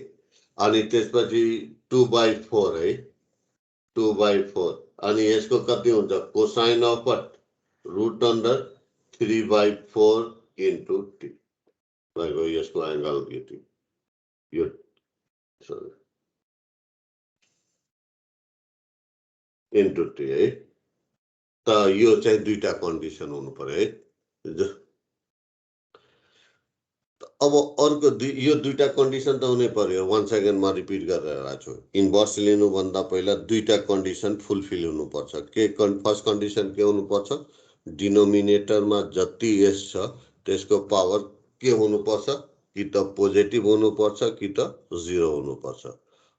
अनि त्यसपछि 2/4 है, 2/4 अनि यसको कति हुन्छ कोसाइन अफ √3/4 इन्टु टी भएको, यसको एंगल यो सरी इन्टु टी है। त यो चाहिँ दुईटा कन्डिसन हुनु पर्यो है। अब अर्को यो दुईटा कन्डिसन त हुनै पर्यो। वान सेकेन्डमा रिपिट गरेर राख्छु। इन्भर्स लिनुभन्दा पहिला दुईटा कन्डिसन फुलफिल हुनुपर्छ। के फर्स्ट कन्डिसन के हुनुपर्छ, डिनोमिनेटरमा जति एस छ त्यसको पावर के हुनुपर्छ, कि त पोजिटिभ हुनुपर्छ कि त 0 हुनुपर्छ।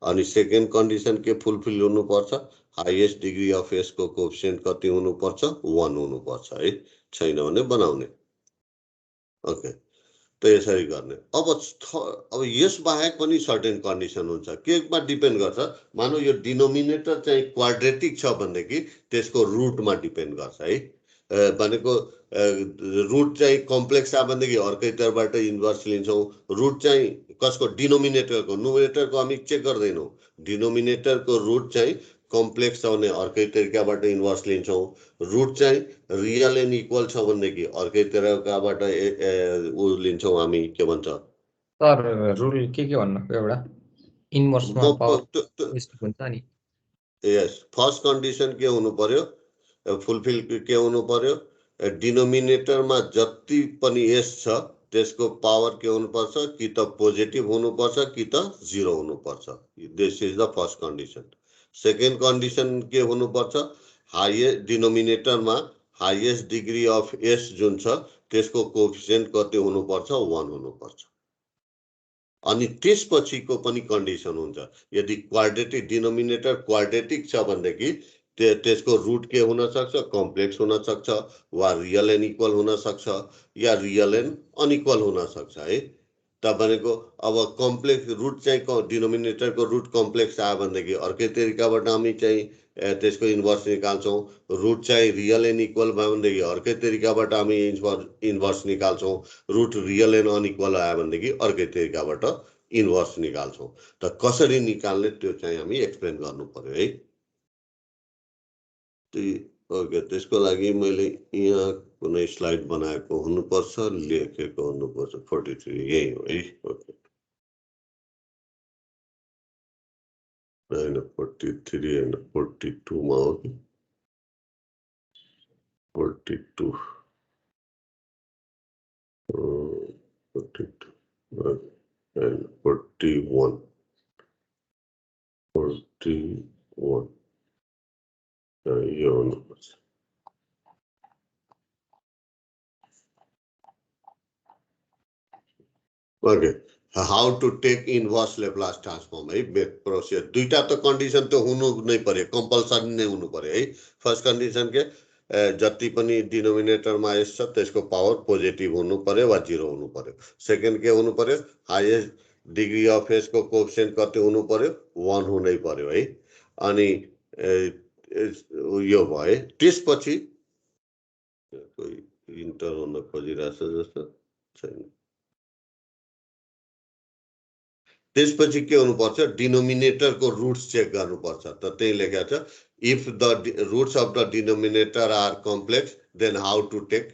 अनि सेकेन्ड कन्डिसन के फुलफिल हुनुपर्छ, हाइएस्ट डिग्री अफ एस को कोएफिसिएन्ट कति हुनुपर्छ 1 हुनुपर्छ है। छैन भने बनाउने। ओके, त यसरी गर्ने। अब यस बाहेक पनि सर्टेन कन्डिसन हुन्छ, केमा डिपेन्ड गर्छ, मानौ यो डिनोमिनेटर चाहिँ क्वाड्रेटिक छ भनेदेखि त्यसको रुटमा डिपेन्ड गर्छ है। भनेको रुट चाहिँ कम्प्लेक्स आयो भनेदेखि अर्कैतर्फबाट इन्भर्स लिन्छौँ। रुट चाहिँ कसको, डिनोमिनेटरको, नुमिनेटरको हामी चेक गर्दैनौँ। डिनोमिनेटरको रुट चाहिँ कम्प्लेक्स छ भने अर्कै तरिकाबाट इन्भर्स लिन्छौँ। रुट चाहिँ रियल एन्ड इक्वल छ भनेदेखि अर्कै तरिकाबाट ऊ लिन्छौँ हामी, के भन्छ सर रुल के भन्नु एउटा इन्भर्समा पावर हुन्छ नि। यस, फर्स्ट कन्डिसन के हुनु पर्यो, फुलफिल के हुनु पर्यो, डिनोमिनेटरमा जति पनि एस छ त्यसको पावर के हुनुपर्छ, कि त पोजिटिभ हुनुपर्छ कि त 0 हुनुपर्छ। This is the first condition. Second condition के हुनुपर्छ, हाइएस्ट डिनोमिनेटरमा हाइएस्ट डिग्री अफ एस जुन छ त्यसको कोएफिसिएन्ट कति हुनुपर्छ, 1 हुनुपर्छ। अनि त्यसपछिको पनि कन्डिसन हुन्छ, यदि क्वाड्रेटिक डिनोमिनेटर क्वाड्रेटिक छ भनेदेखि त्यसको रुट के हुन सक्छ, कम्प्लेक्स हुन सक्छ, वा रियल एन्ड इक्वल हुन सक्छ, या रियल एन्ड अनइक्वल हुन सक्छ है। त भनेको अब कम्प्लेक्स रुट चाहिँ डिनोमिनेटरको रुट कम्प्लेक्स आयो भनेदेखि अर्कै तरिकाबाट हामी चाहिँ त्यसको इन्भर्स निकाल्छौँ। रुट चाहिँ रियल एन्ड इक्वल भयो भनेदेखि अर्कै तरिकाबाट हामी इन्भर्स निकाल्छौँ। रुट रियल एन्ड अनइक्वल आयो भनेदेखि अर्कै तरिकाबाट इन्भर्स निकाल्छौँ। त कसरी निकाल्ने त्यो चाहिँ हामी एक्सप्लेन गर्नु पर्यो है। ओके, त्यसको लागि मैले यहाँ कुनै स्लाइड बनाएको हुनुपर्छ, लेखेको हुनुपर्छ। 43 यही हो है। ओके, होइन 43 होइन 42 मा हो कि 42 42 and 41 यो हुनुपर्छ। Okay, how to take inverse Laplace transform है। प्रोसेस दुईटा त कन्डिसन त हुनु नै पर्यो, कम्पलसरी नै हुनु पर्यो है। फर्स्ट कन्डिसन के, जति पनि डिनोमिनेटरमा एस छ त्यसको पावर पोजिटिभ हुनु पर्यो वा 0 हुनु पर्यो। सेकेन्ड के हुनु पर्यो, हाइएस्ट डिग्री अफ एस को कोएफिसिएन्ट कति हुनु पर्यो, 1 हुनै पर्यो है। अनि यो भयो। त्यसपछि कोही इन्टर हुन खोजिरहेछ जस्तो छैन। त्यसपछि के हुनुपर्छ, डिनोमिनेटरको रुट्स चेक गर्नुपर्छ। त त्यही लेखेको छ, if the roots of the denominator are complex then how to take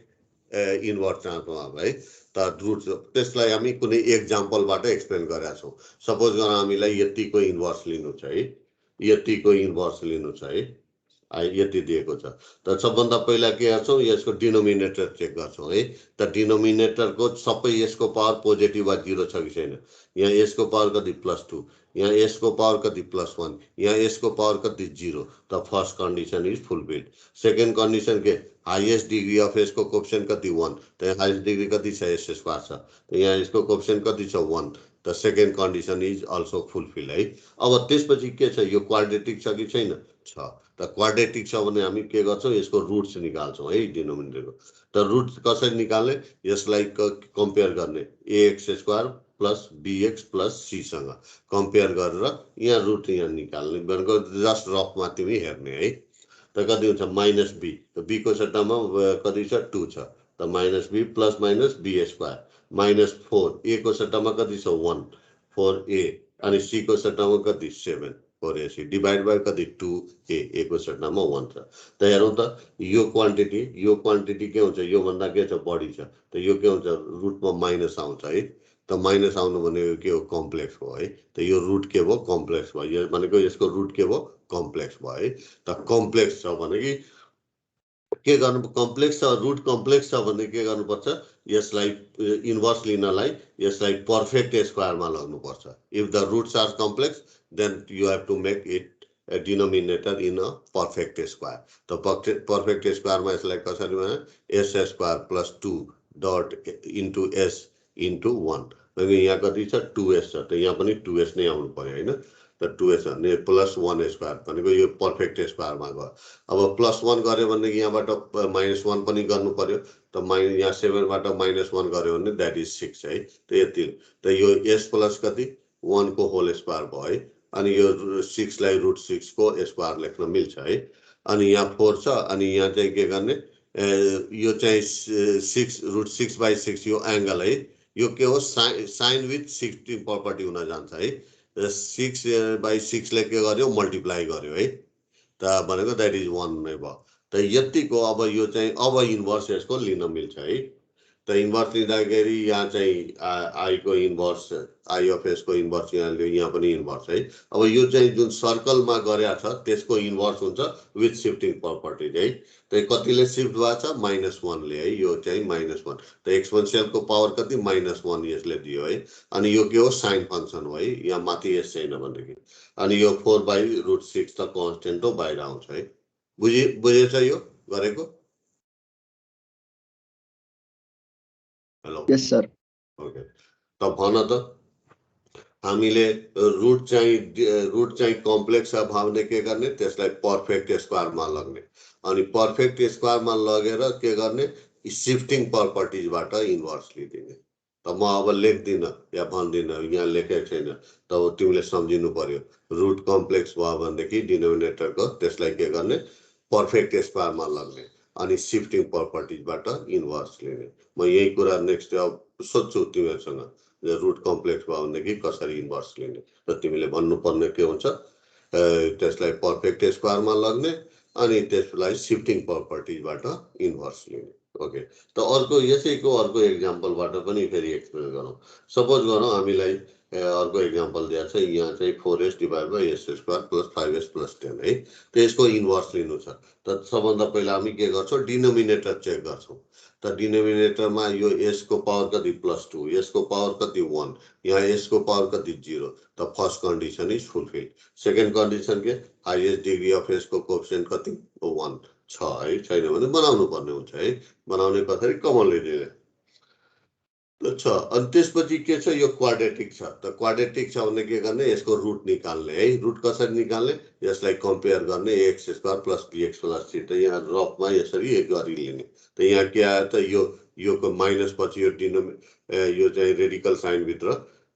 inverse transform है। त रुट्स त्यसलाई हामी कुनै एक्जाम्पलबाट एक्सप्लेन गरेका छौँ। सपोज गर हामीलाई यतिको इन्भर्स लिनु छ है, यतिको इन्भर्स लिनु छ है, यति दिएको छ। त सबभन्दा पहिला के गर्छौँ, यसको डिनोमिनेटर चेक गर्छौँ है। त डिनोमिनेटरको सबै यसको पावर पोजिटिभ वा 0 छ कि छैन। यहाँ यसको पावर कति +2, यहाँ यसको पावर कति +1, यहाँ यसको पावर कति 0। त first condition is fulfilled. Second condition के, हाइएस्ट डिग्री अफ यसको कोएफिसिएन्ट कति 1, त हाइएस्ट डिग्री कति छ, s² छ, त यहाँ यसको कोएफिसिएन्ट कति छ, 1। त second condition is also fulfil है। अब त्यसपछि के छ, यो क्वाड्रेटिक छ कि छैन, छ। त क्वाड्रेटिक छ भने हामी के गर्छौँ, यसको रुट्स निकाल्छौँ है डिनोमिनेटरको। त रुट्स कसरी निकाल्ने, यसलाई कम्पेयर गर्ने, ax² + bx + c सँग कम्पेयर गरेर यहाँ रुट यहाँ निकाल्ने भनेको जस्ट रफमा तिमी हेर्ने है। त कति हुन्छ, -b, त b को सट्टामा कति छ, 2 छ, त -b ± b², -4, a को सट्टामा कति छ, 1, 4a, अनि c को सट्टामा कति, 7, 4ac, डिभाइड बाई कति, 2a, a को सट्टामा 1 छ। त हेरौँ त, यो क्वान्टिटी के हुन्छ, यो भन्दा के छ, बढी छ। त यो के हुन्छ, रुटमा माइनस आउँछ है। त माइनस आउनु भनेको के हो, कम्प्लेक्स हो है। त यो रुट के भयो, कम्प्लेक्स भयो। यो भनेको यसको रुट के भयो, कम्प्लेक्स भयो है। त कम्प्लेक्स छ भने के गर्नु, कम्प्लेक्स छ, रुट कम्प्लेक्स छ भने के गर्नुपर्छ, यसलाई इन्भर्स लिनलाई यसलाई पर्फेक्ट स्क्वायरमा लग्नुपर्छ। If the roots are complex then you have to make it a denominator in a perfect square. The perfect square मा यसलाई कसरी भने, s² + 2 dot into s into 1। यहाँ कति छ, 2s छ, त यहाँ पनि 2s नै आउनु पर्यो होइन। त 2s भने +1² भनेको यो पर्फेक्ट स्क्वायरमा गयो। अब +1 गऱ्यो भनेदेखि यहाँबाट -1 पनि गर्नु पर्यो। त यहाँ 7 बाट -1 गर्यो भने द्याट इज 6 है। त यति त यो s प्लस कति 1 को होल स्क्वायर भयो है। अनि यो 6 लाई √6 को स्क्वायर लेख्न मिल्छ है। अनि यहाँ 4 छ अनि यहाँ चाहिँ के गर्ने यो चाहिँ 6 √6/6 यो एंगल है। यो के हो साइन विथ शिफ्टिङ प्रपर्टी हुन जान्छ है। 6/6 ले के गर्यो मल्टिप्लाई गर्यो है। त भनेको द्याट इज 1 नै भयो। त यतिको अब यो चाहिँ अब इन्भर्स यसको लिन मिल्छ है। त इन्भर्स लिँदाखेरि यहाँ चाहिँ आई को इन्भर्स आई अफ एस को इन्भर्स यहाँ पनि इन्भर्स है। अब यो चाहिँ जुन सर्कलमा गरेको छ त्यसको इन्भर्स हुन्छ विथ शिफ्टिङ प्रपर्टी है। त कतिले शिफ्ट भएको छ -1 ले है। यो चाहिँ -1 त एक्सपोनेन्शियलको पावर कति -1 यसले दियो है। अनि यो के हो साइन फंक्सन हो है। यहाँ माथि यस छैन भनेदेखि अनि यो 4/√6 त कन्स्टेन्ट हो बाहिर आउँछ है। बुझेछ यो गरेको? हेलो यस सर। ओके त भन त हामीले रुट चाहिँ कम्प्लेक्स छ भने के गर्ने त्यसलाई पर्फेक्ट स्क्वायरमा लग्ने अनि पर्फेक्ट स्क्वायरमा लगेर के गर्ने शिफ्टिङ प्रपर्टिजबाट इन्भर्स लिदिने। त म अब लेख्दिन या भन्दिन यहाँ लेखेको छैन तब तिमीले सम्झिनु पर्यो। रुट कम्प्लेक्स भयो भनेदेखि डिनोमिनेटरको त्यसलाई के गर्ने पर्फेक्ट स्क्वायरमा लग्ने अनि शिफ्टिङ प्रपर्टिजबाट इन्भर्स लिने। म यही कुरा नेक्स्ट सोध्छु तिमीहरूसँग रुट कम्प्लेक्स भयो भनेदेखि कसरी इन्भर्स लिने र तिमीले भन्नुपर्ने के हुन्छ त्यसलाई पर्फेक्ट स्क्वायरमा लग्ने अनि त्यसलाई शिफ्टिङ प्रपर्टिजबाट इन्भर्स लिने। ओके त अर्को यसैको अर्को एक्जाम्पलबाट पनि फेरि एक्सप्लेन गरौँ। सपोज गरौँ हामीलाई अर्को एक्जाम्पल दिएको छ यहाँ चाहिँ 4s / s² + 5s + 10 है। त यसको इन्भर्स लिनु छ। त सबभन्दा पहिला हामी के गर्छौँ डिनोमिनेटर चेक गर्छौँ। त डिनोमिनेटरमा यो s को पावर कति +2 s को पावर कति 1 यहाँ s को पावर कति 0 त first condition is fulfil. Second condition के हाईएस्ट डिग्री अफ s को कोएफिसिएन्ट कति 1 छ है। छैन भने बनाउनु पर्ने हुन्छ है। बनाउने कसरी कमनले दिने छ। अनि त्यसपछि के छ यो क्वाड्रेटिक छ। त क्वाड्रेटिक छ भने के गर्ने यसको रुट निकाल्ने है। रुट कसरी निकाल्ने यसलाई कम्पेयर गर्ने x² + bx + c। त यहाँ रफमा यसरी गरी लिने। त यहाँ के आयो त यो को माइनस पछि यो चाहिँ रेडिकल साइन भित्र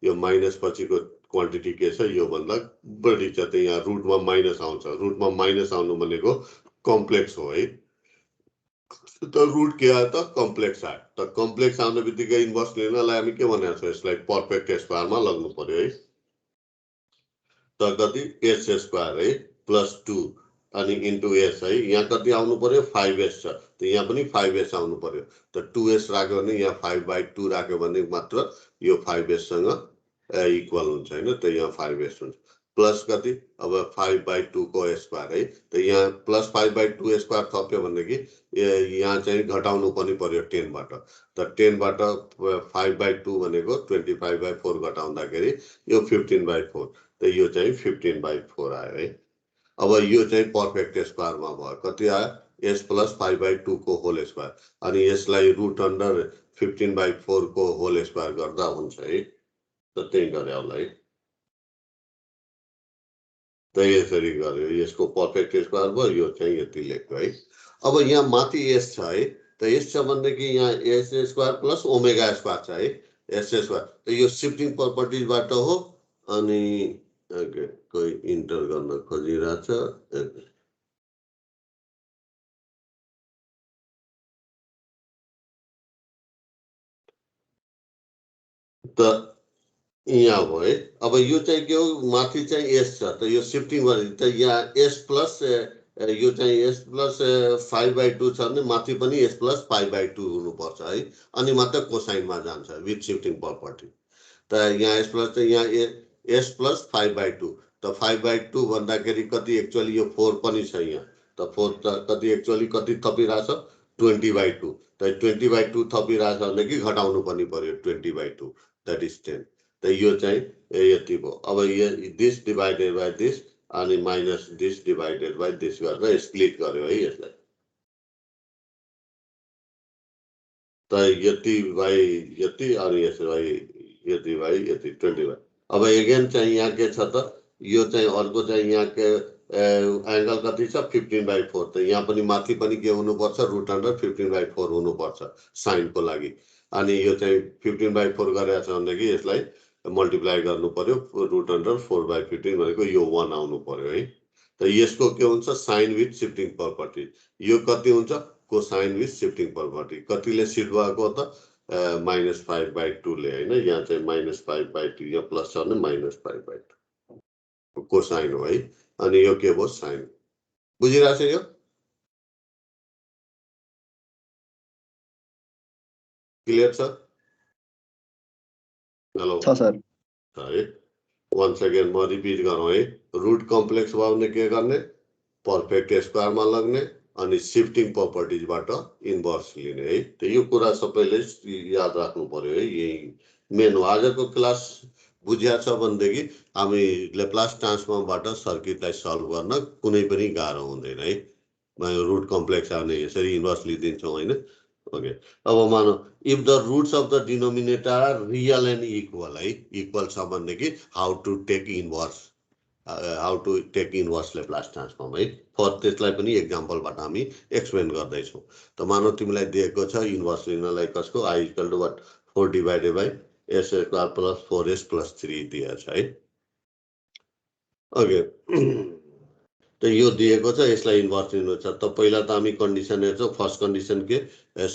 यो माइनस पछिको क्वान्टिटी के छ यो भन्दा बढी छ। त यहाँ रुटमा माइनस आउँछ। रुटमा माइनस आउनु भनेको कम्प्लेक्स हो है। त रुट के आयो त कम्प्लेक्स आयो। त कम्प्लेक्स आउने बित्तिकै इन्भर्स लिनलाई हामी के भनेको छौँ यसलाई पर्फेक्ट स्क्वायरमा लग्नु पर्यो है। त कति s² है +2 अनि इन्टु s है। यहाँ कति आउनु पर्यो 5s छ। त यहाँ पनि 5s आउनु पर्यो। त 2s राख्यो भने यहाँ 5/2 राख्यो भने मात्र यो 5s सँग इक्वल हुन्छ हैन। त यहाँ 5s हुन्छ प्लस कति अब 5/2 को स्क्वायर है। त यहाँ प्लस 5/2 स्क्वायर थप्यो भनेदेखि यहाँ चाहिँ घटाउनु पनि पर्यो 10 बाट। त 10 बाट 5/2 भनेको 25/4 घटाउँदाखेरि यो 15/4 त यो चाहिँ 15/4 आयो है। अब यो चाहिँ पर्फेक्ट स्क्वायरमा भयो कति आयो s + 5/2 को होल स्क्वायर अनि यसलाई रुट अन्डर 15/4 को होल स्क्वायर गर्दा हुन्छ है। त त्यही गरे होला है। त यसरी गर्यो यसको पर्फेक्ट स्क्वायर भयो यो चाहिँ यति लेख्यो है। अब यहाँ माथि s छ है। त s छ भनेदेखि यहाँ s² + ω² छ है s²। त यो शिफ्टिङ प्रपर्टिजबाट हो अनि कोही इन्टर गर्न खोजिरहेछ। त यहाँ भयो है। अब यो चाहिँ के हो माथि चाहिँ s छ। त यो शिफ्टिङ गर्ने त यहाँ s प्लस यो चाहिँ s + 5/2 छ भने माथि पनि s + 5/2 हुनुपर्छ है। अनि मात्र कोसाइनमा जान्छ विथ शिफ्टिङ प्रपर्टी। त यहाँ s प्लस चाहिँ यहाँ s + 5/2 त 5/2 भन्दाखेरि कति एक्चुअली यो 4 पनि छ यहाँ। त 4 त कति एक्चुअली कति थपिरहेछ 20/2 त 20/2 थपिरहेछ भनेदेखि घटाउनु पनि पर्यो 20/2 द्याट इज 10। त यो चाहिँ यति भयो। अब यो दिस डिभाइडेड बाई दिस अनि minus this divided by this गरेर स्प्लिट गर्यो है यसलाई। त यति बाई यति अनि यसलाई यति बाई यति 20 बाई। अब एगेन चाहिँ यहाँ के छ त यो चाहिँ अर्को चाहिँ यहाँ के एंगल कति छ 15/4 त यहाँ पनि माथि पनि के हुनुपर्छ √15/4 हुनुपर्छ साइन को लागि अनि यो चाहिँ 15/4 गरेछ भनेदेखि यसलाई मल्टिप्लाई गर्नु पर्यो √4/15 भनेको यो 1 आउनु पर्यो है त यसको के हुन्छ साइन विथ शिफ्टिङ प्रपर्टी यो कति हुन्छ कोसाइन विथ शिफ्टिङ प्रपर्टी कतिले शिफ्ट भएको त -5/2 ले हैन यहाँ चाहिँ -5/2 यहाँ प्लस छ भने -5/2 कोसाइन हो है अनि यो के भयो साइन बुझिरहेछ यो क्लियर छ हेलो छ सर है वन्स अगेन म रिपिट गरौँ है रुट कम्प्लेक्स भयो भने के गर्ने पर्फेक्ट स्क्वायरमा लग्ने अनि शिफ्टिङ प्रपर्टिजबाट इन्भर्स लिने है त यो कुरा सबैले याद राख्नु पर्यो है यही मेन हो आजको क्लास बुझ्या छ भनेदेखि हामी ल्याप्लास ट्रान्सफर्मबाट सर्किटलाई सल्भ गर्न कुनै पनि गाह्रो हुँदैन है रुट कम्प्लेक्स आउने यसरी इन्भर्स लिदिन्छौँ हैन ओके अब मानौ if the roots of the denominator are real and equal है इक्वल छ भनेदेखि how to take inverse Laplace transform है फर त्यसलाई पनि एक्जाम्पलबाट हामी एक्सप्लेन गर्दैछौँ त मानौ तिमीलाई दिएको छ इन्भर्स लिनलाई कसको i equal to what 4/s² plus 4s plus 3 दिएछ है ओके त यो दिएको छ यसलाई इन्भर्स लिनु छ त पहिला त हामी कन्डिसन हेर्छौँ फर्स्ट कन्डिसन के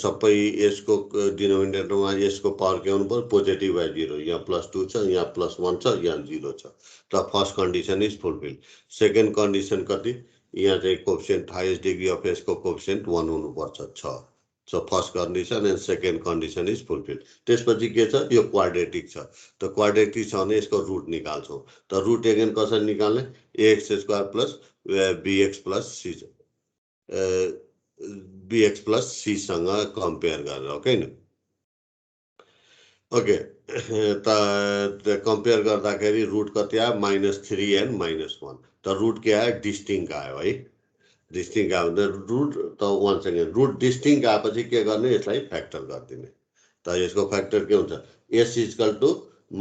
सबै यसको डिनोमिनेटरमा यसको पावर के हुनु पर्यो पोजिटिभ बाइ 0 यहाँ +2 छ यहाँ +1 छ यहाँ 0 छ त first condition is fulfil second condition कति यहाँ चाहिँ कोएफिसिएन्ट हाईएस्ट डिग्री अफ यसको कोएफिसिएन्ट 1 हुनुपर्छ 6 so first condition and second condition is fulfil त्यसपछि के छ यो क्वाड्रेटिक छ त क्वाड्रेटिक छ भने यसको रुट निकाल्छौँ त रुट एगेन कसरी निकाल्ने ax² plus bx plus c सँग कम्पेयर गरेर ओके न ओके त कम्पेयर गर्दाखेरि रुट कति आयो -3 एन्ड -1 त रुट के आयो डिस्टिङ्क्ट आयो है डिस्टिङ्क्ट आयो भने रुट त वान सेकेन्ड रुट डिस्टिङ्क्ट आएपछि के गर्ने यसलाई फ्याक्टर गरिदिने त यसको फ्याक्टर के हुन्छ s इक्वल टु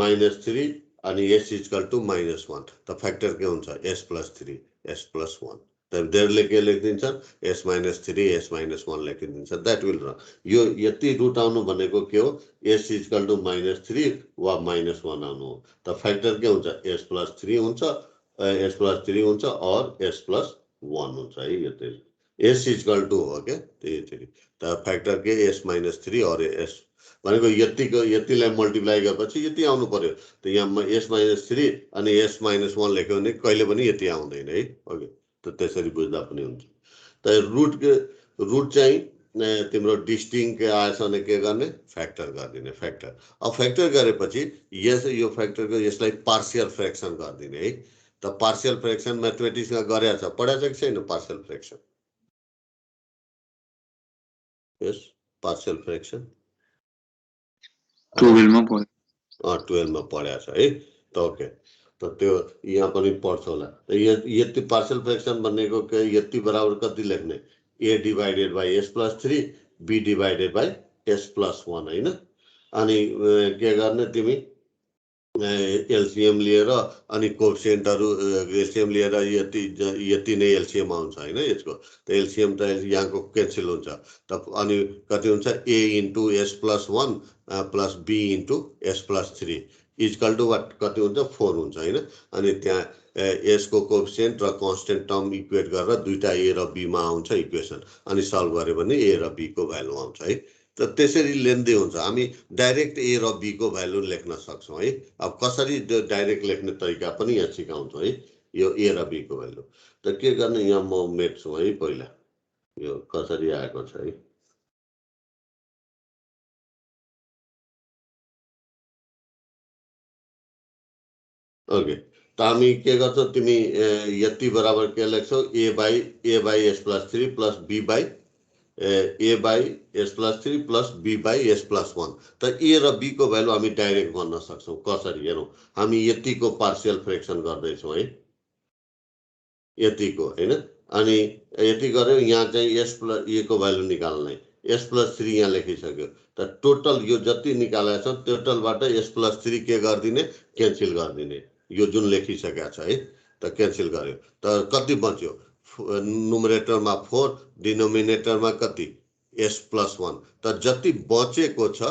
-3 अनि s इक्वल टु -1 त फ्याक्टर के हुन्छ s + 3 s + 1 त देरले के लेखिदिन्छन् s - 3 s - 1 लेखिदिन्छ द्याट विल रन यो यति रुट आउनु भनेको के हो s इक्वल टु -3 वा -1 आउनु हो त फ्याक्टर के हुन्छ s + 3 हुन्छ s + 3 हुन्छ और s + 1 हुन्छ है यो चाहिँ s इक्वल टु हो के त्यही त फ्याक्टर के s - 3 और s भनेको यतिलाई मल्टिप्लाई गरेपछि यति आउनु पर्यो त यहाँ s - 3 अनि s - 1 लेख्यो भने कहिले पनि यति आउँदैन है ओके त त्यसरी बुझ्दा पनि हुन्छ त रुट चाहिँ तिम्रो डिस्टिङ्क्ट आएछ भने के गर्ने फ्याक्टर गरिदिने फ्याक्टर अब फ्याक्टर गरेपछि यो फ्याक्टरको यसलाई पार्शियल फ्र्याक्सन गरिदिने है त पार्शियल फ्र्याक्सन म्याथमेटिक्समा गरेछ पढाएको छ कि छैन पार्शियल फ्र्याक्सन यस पार्शियल फ्र्याक्सन 12 मा पढ्यो 12 मा पढाएको छ है त ओके त त्यो यहाँ पनि पढ्छ होला यति पार्शियल फ्र्याक्सन भनेको के यति बराबर कति लेख्ने a divided by s + 3 b divided by s + 1 हैन अनि के गर्ने तिमी एलसीएम लिएर अनि कोएफिसिएन्टहरु एलसीएम लिएर यति नै एलसीएम आउँछ हैन यसको त एलसीएम त यहाँको क्यान्सल हुन्छ त अनि कति हुन्छ a * s + 1 + b * s + 3 equal to what कति हुन्छ 4 हुन्छ हैन अनि त्यहाँ s को कोएफिसिएन्ट र कन्स्टेन्ट टर्म इक्वेट गरेर दुईटा a र b मा आउँछ इक्वेसन अनि सल्भ गरे भने a र b को भ्यालु आउँछ है त त्यसरी लेन्दै हुन्छ हामी डाइरेक्ट a र b को भ्यालु लेख्न सक्छौं है अब कसरी डाइरेक्ट लेख्ने तरिका पनि यहाँ सिकाउँछु है यो a र b को भ्यालु त के गर्ने यहाँ म मेट्छु है पहिला यो कसरी आएको छ है ओके त हामी के गर्छौ तिमी यति बराबर के लेख्छौ a by s + 3 + b by a by s + 3 + b by s + 1 त a र b को भ्यालु हामी डाइरेक्ट भन्न सक्छौ कसरी हेरौं हामी यतिको पार्शियल फ्र्याक्सन गर्दै छौं है यतिको हैन अनि यति गर्यो यहाँ चाहिँ s + a को भ्यालु निकाल्ने s + 3 यहाँ लेखिसक्यो त टोटल यो जति निकालेको छ टोटलबाट s + 3 के गर्दिने क्यान्सल गर्दिने यो जुन लेखिसकेको छ है त क्यान्सल गर्यो त कति बच्यो नुमरेटरमा 4 डिनोमिनेटरमा कति s+1 त जति बचेको छ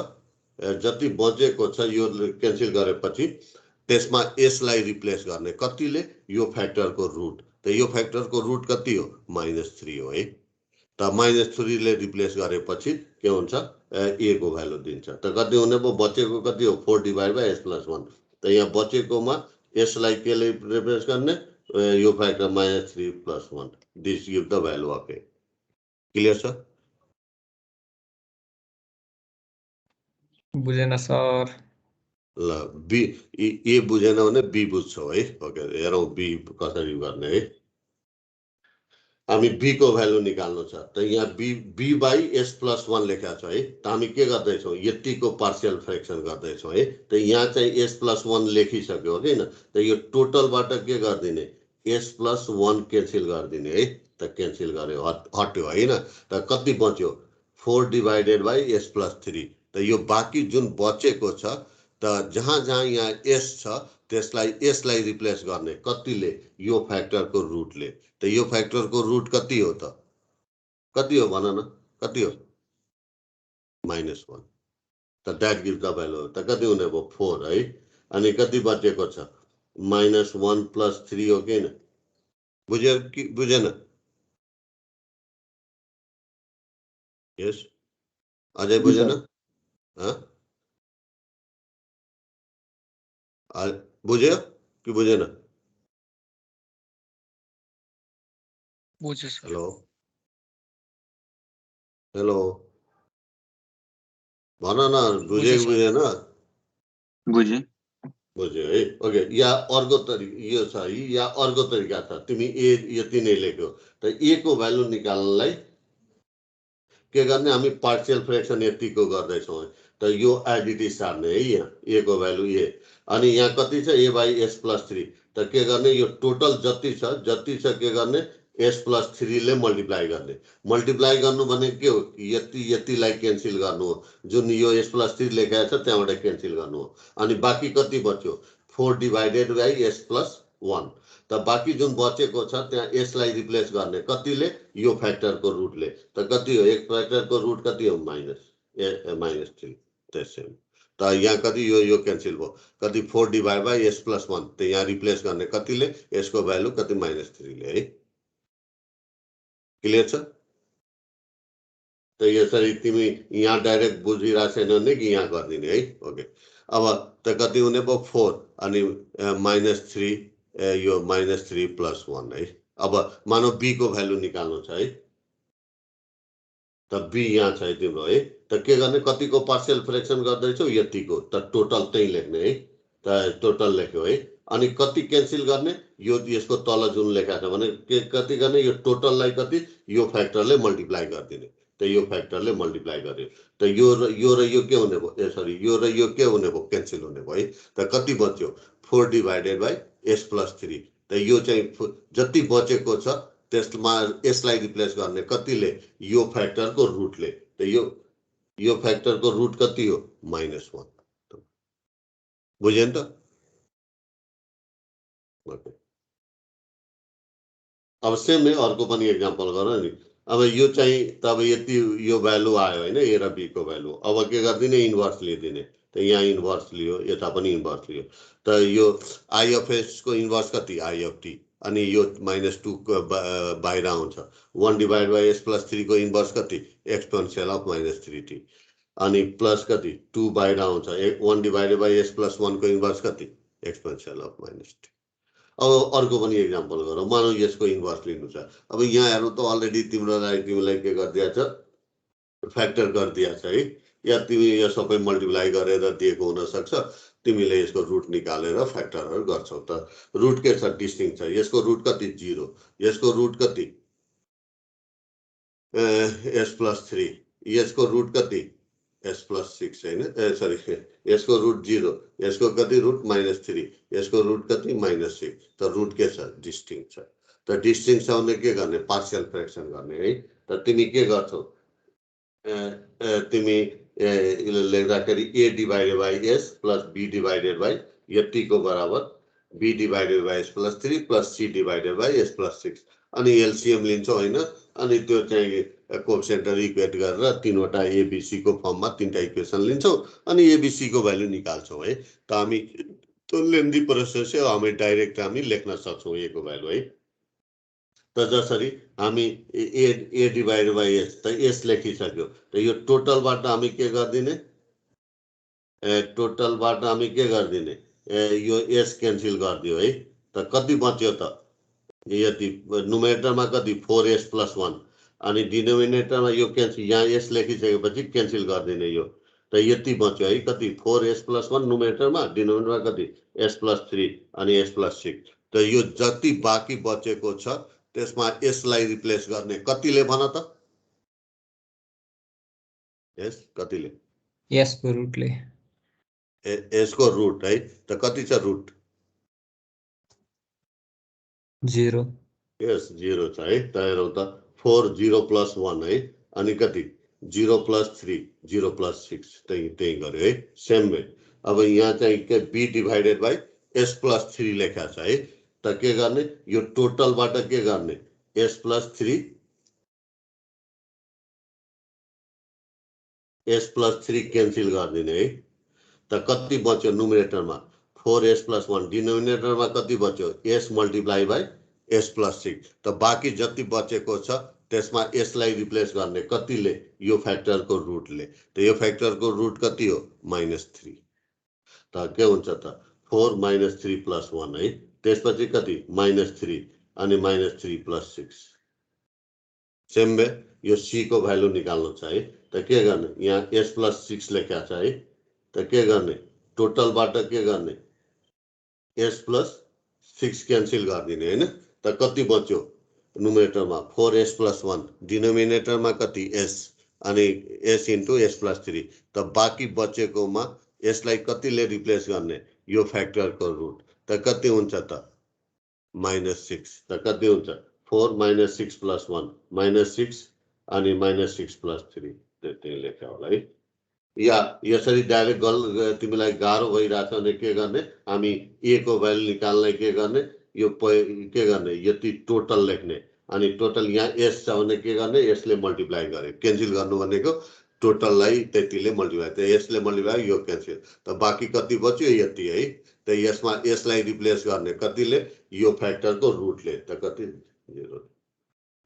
यो क्यान्सल गरेपछि त्यसमा s लाई रिप्लेस गर्ने कतिले यो फ्याक्टरको रुट त यो फ्याक्टरको रुट कति हो -3 हो है त -3 ले रिप्लेस गरेपछि के हुन्छ a को भ्यालु दिन्छ त कति हुने भयो बचेको कति हो 4 डिभाइड बाइ s+1 त यहाँ बचेकोमा s लाई के ले रिप्लेस गर्ने यो factor -3 + 1 this give the value of a clear छ बुझेन सर ल बी ए बुझेन भने बी बुझ्छौ है ओके हेरौँ बी कसरी गर्ने है हामी बी को भ्यालु निकाल्नु छ त यहाँ बी बाइ s+1 लेखेको छ है त हामी के गर्दैछौँ यतिको पार्शियल फ्र्याक्सन गर्दैछौँ है त यहाँ चाहिँ s+1 लेखिसक्यो हो किन त यो टोटलबाट के गरिदिने s+1 क्यान्सल गरिदिने है त क्यान्सल गर्यो हट्यो होइन त कति बच्यो 4 डिभाइडेड बाइ s+3 त यो बाँकी जुन बचेको छ त जहाँ जहाँ यहाँ s छ त्यसलाई s लाई रिप्लेस गर्ने कतिले यो फ्याक्टरको रुटले त यो फ्याक्टरको रुट कति हो त कति हो भन न कति हो -1 त द्याट गिभ्स द भ्यालु त कति हुने भयो 4 है अनि कति बचेको छ -1 + 3 हो किन बुझ्यो कि बुझेन यस अझै बुझेन बुझ्यो कि बुझेन बुझे सर हेलो भन न बुझ्यो कि बुझेन बुझे बुझ्यो है ओके या अर्को तरिका यो छ है या अर्को तरिका छ तिमी ए यति नै लेख्यो त ए को भ्यालु निकाल्नलाई के गर्ने हामी पार्शियल फ्र्याक्सन यतिको गर्दैछौँ त यो एडिटी सार्ने है यहाँ ए को भ्यालु ए अनि यहाँ कति छ a बाइ s+3 त के गर्ने यो टोटल जति छ के गर्ने s+3 ले मल्टिप्लाई गर्ने मल्टिप्लाई गर्नु भने के हो यतिलाई क्यान्सल गर्नु हो जुन यो s+3 लेखेको छ त्यहाँबाट क्यान्सल गर्नु हो अनि बाँकी कति बच्यो 4 डिभाइडेड बाइ s+1 त बाँकी जुन बचेको छ त्यहाँ s लाई रिप्लेस गर्ने कतिले यो फ्याक्टरको रुटले त कति हो एक फ्याक्टरको रुट कति हो -3 त्यसै त यहाँ कति यो क्यान्सल भयो कति 4 डिभाइड बाइ s+1 त यहाँ रिप्लेस गर्ने कतिले s को भ्यालु कति -3 ले है क्लियर छ त यसरी तिमी यहाँ डाइरेक्ट बुझिरहेको छैन भने कि यहाँ गरिदिने है ओके अब त कति हुने भयो 4 अनि -3 यो -3 + 1 है अब मानौ b को भ्यालु निकाल्नु छ है त b यहाँ छ तिम्रो है त के गर्ने कतिको पार्शियल फ्र्याक्सन गर्दैछौ यतिको त टोटल त्यही लेख्ने है त टोटल लेख्यो है अनि कति क्यान्सल गर्ने यो यसको तल जुन लेखेको छ भने के कति गर्ने यो टोटललाई कति यो फ्याक्टरले मल्टिप्लाई गरिदिने त यो फ्याक्टरले मल्टिप्लाई गर्यो त यो र यो के हुने भयो सरी यो र यो के हुने भयो क्यान्सल हुने भयो है त कति बच्यो 4 डिभाइडेड बाइ s+3 त यो चाहिँ जति बचेको छ त्यसमा s लाई रिप्लेस गर्ने कतिले यो फ्याक्टरको रुटले त यो फ्याक्टरको रुट कति हो -1 बुझ्यो नि त ओके अब सेम है अर्को पनि एक्जाम्पल गर नि अब यो चाहिँ तब यति यो भ्यालु आयो हैन a र b को भ्यालु अब के गर्दिने इन्भर्स लिदिने त यहाँ इन्भर्स लियो यता पनि इन्भर्स लियो त यो i अफ s को इन्भर्स कति i अफ t अनि यो -2 को बाहिर आउँछ 1 डिभाइड बाइ s+3 को इन्भर्स कति एक्सपोनेन्शियल अफ -3t अनि प्लस कति 2 बाहिर आउँछ 1 डिभाइडेड बाइ s+1 को इन्भर्स कति एक्सपोनेन्शियल अफ -t अब अर्को पनि एक्जाम्पल गरौँ मानौ यसको इन्भर्स लिनु छ अब यहाँ हेर्नु त अलरेडी तिमीलाई के गरिदिया छ फ्याक्टर गरिदिया छ है या तिमी यो सबै मल्टिप्लाई गरेर दिएको हुन सक्छ तिमीले यसको रुट निकालेर फ्याक्टरहरु गर्छौ त रुट के छ डिस्टिंक्ट छ यसको रुट कति 0 यसको रुट कति s+3 यसको रुट कति s+6 हैन सरी यसको रुट 0 यसको कति रुट -3 यसको रुट कति -6 त रुट के छ डिस्टिंक्ट छ त डिस्टिंक्ट छ भने के गर्ने पार्शियल फ्र्याक्सन गर्ने है त तिमी के गर्छौ तिमी लेख्दाखेरि a divided by s plus b divided by यतिको बराबर b divided by s plus 3 plus c divided by s plus 6 अनि एलसीएम लिन्छौँ हैन अनि त्यो चाहिँ कोएफिसिएन्ट इक्वेट गरेर तीनवटा एबीसी को फर्ममा तीनटा इक्वेसन लिन्छौँ अनि एबीसी को भ्यालु निकाल्छौँ है त हामी त्यो लेन्दी प्रोसेस हो हामी डाइरेक्ट हामी लेख्न सक्छौँ ए को भ्यालु है त जसरी हामी ए डिभाइडेड बाई एस त एस लेखिसक्यो त यो टोटलबाट हामी के गर्दिने टोटलबाट हामी के गर्दिने यो एस क्यान्सल गरिदियो है त कति बच्यो त यति नुमेरेटरमा कति 4s प्लस 1 अनि डिनोमिनेटरमा यो क्यान्सल यहाँ एस लेखिसकेपछि क्यान्सल गरिदिने यो त यति बच्यो है कति 4s प्लस 1 नुमेरेटरमा डिनोमिनेटरमा कति s प्लस 3 अनि s प्लस 6 त यो जति बाँकी बचेको छ त्यसमा s लाई रिप्लेस गर्ने कतिले भन त s कतिले s को रुटले s को रुट है त कति छ रुट 0 यस 0 छ है त हेरौँ त 4 0 प्लस 1 है अनि कति 0 प्लस 3 0 प्लस 6 त्यही गर्यो है सेम वे अब यहाँ चाहिँ के b divided by s plus 3 लेखा छ है त के गर्ने यो टोटलबाट के गर्ने s plus 3 s plus 3 cancel गरिदिने है त कति बच्यो नुमेरेटरमा 4s प्लस 1 डिनोमिनेटरमा कति बच्यो s multiply by s plus 6 त बाँकी जति बचेको छ त्यसमा s लाई रिप्लेस गर्ने कतिले यो फ्याक्टरको रुटले त यो फ्याक्टरको रुट कति हो -3 त के हुन्छ त 4 -3 प्लस 1 है त्यसपछि कति -3 अनि -3 प्लस 6 सेम वे यो c को भ्यालु निकाल्नु छ है त के गर्ने यहाँ s प्लस 6 लेखा छ है त के गर्ने टोटलबाट के गर्ने s प्लस 6 क्यान्सल गरिदिने हैन त कति बच्यो नुमेरेटरमा 4s प्लस 1 डिनोमिनेटरमा कति s अनि s इन्टु s प्लस 3 त बाँकी बचेकोमा s लाई कतिले रिप्लेस गर्ने यो फ्याक्टरको रुट त कति हुन्छ त -6 त कति हुन्छ 4 -6 प्लस 1 -6 अनि -6 प्लस 3 त्यही लेख्या होला है या यसरी डाइरेक्ट तिमीलाई गाह्रो भइरहेछ भने के गर्ने हामी ए को भ्यालु निकाल्न के गर्ने यो के गर्ने यति टोटल लेख्ने अनि टोटल यहाँ एस छ भने के गर्ने यसले मल्टिप्लाई गरे क्यान्सल गर्नु भनेको टोटललाई त्यतिले मल्टिप्लाई त यसले मल्टिप्लाई यो क्यान्सल त बाँकी कति बच्यो यति है त यसमा यसलाई रिप्लेस गर्ने कतिले यो फ्याक्टरको रुटले त कति 0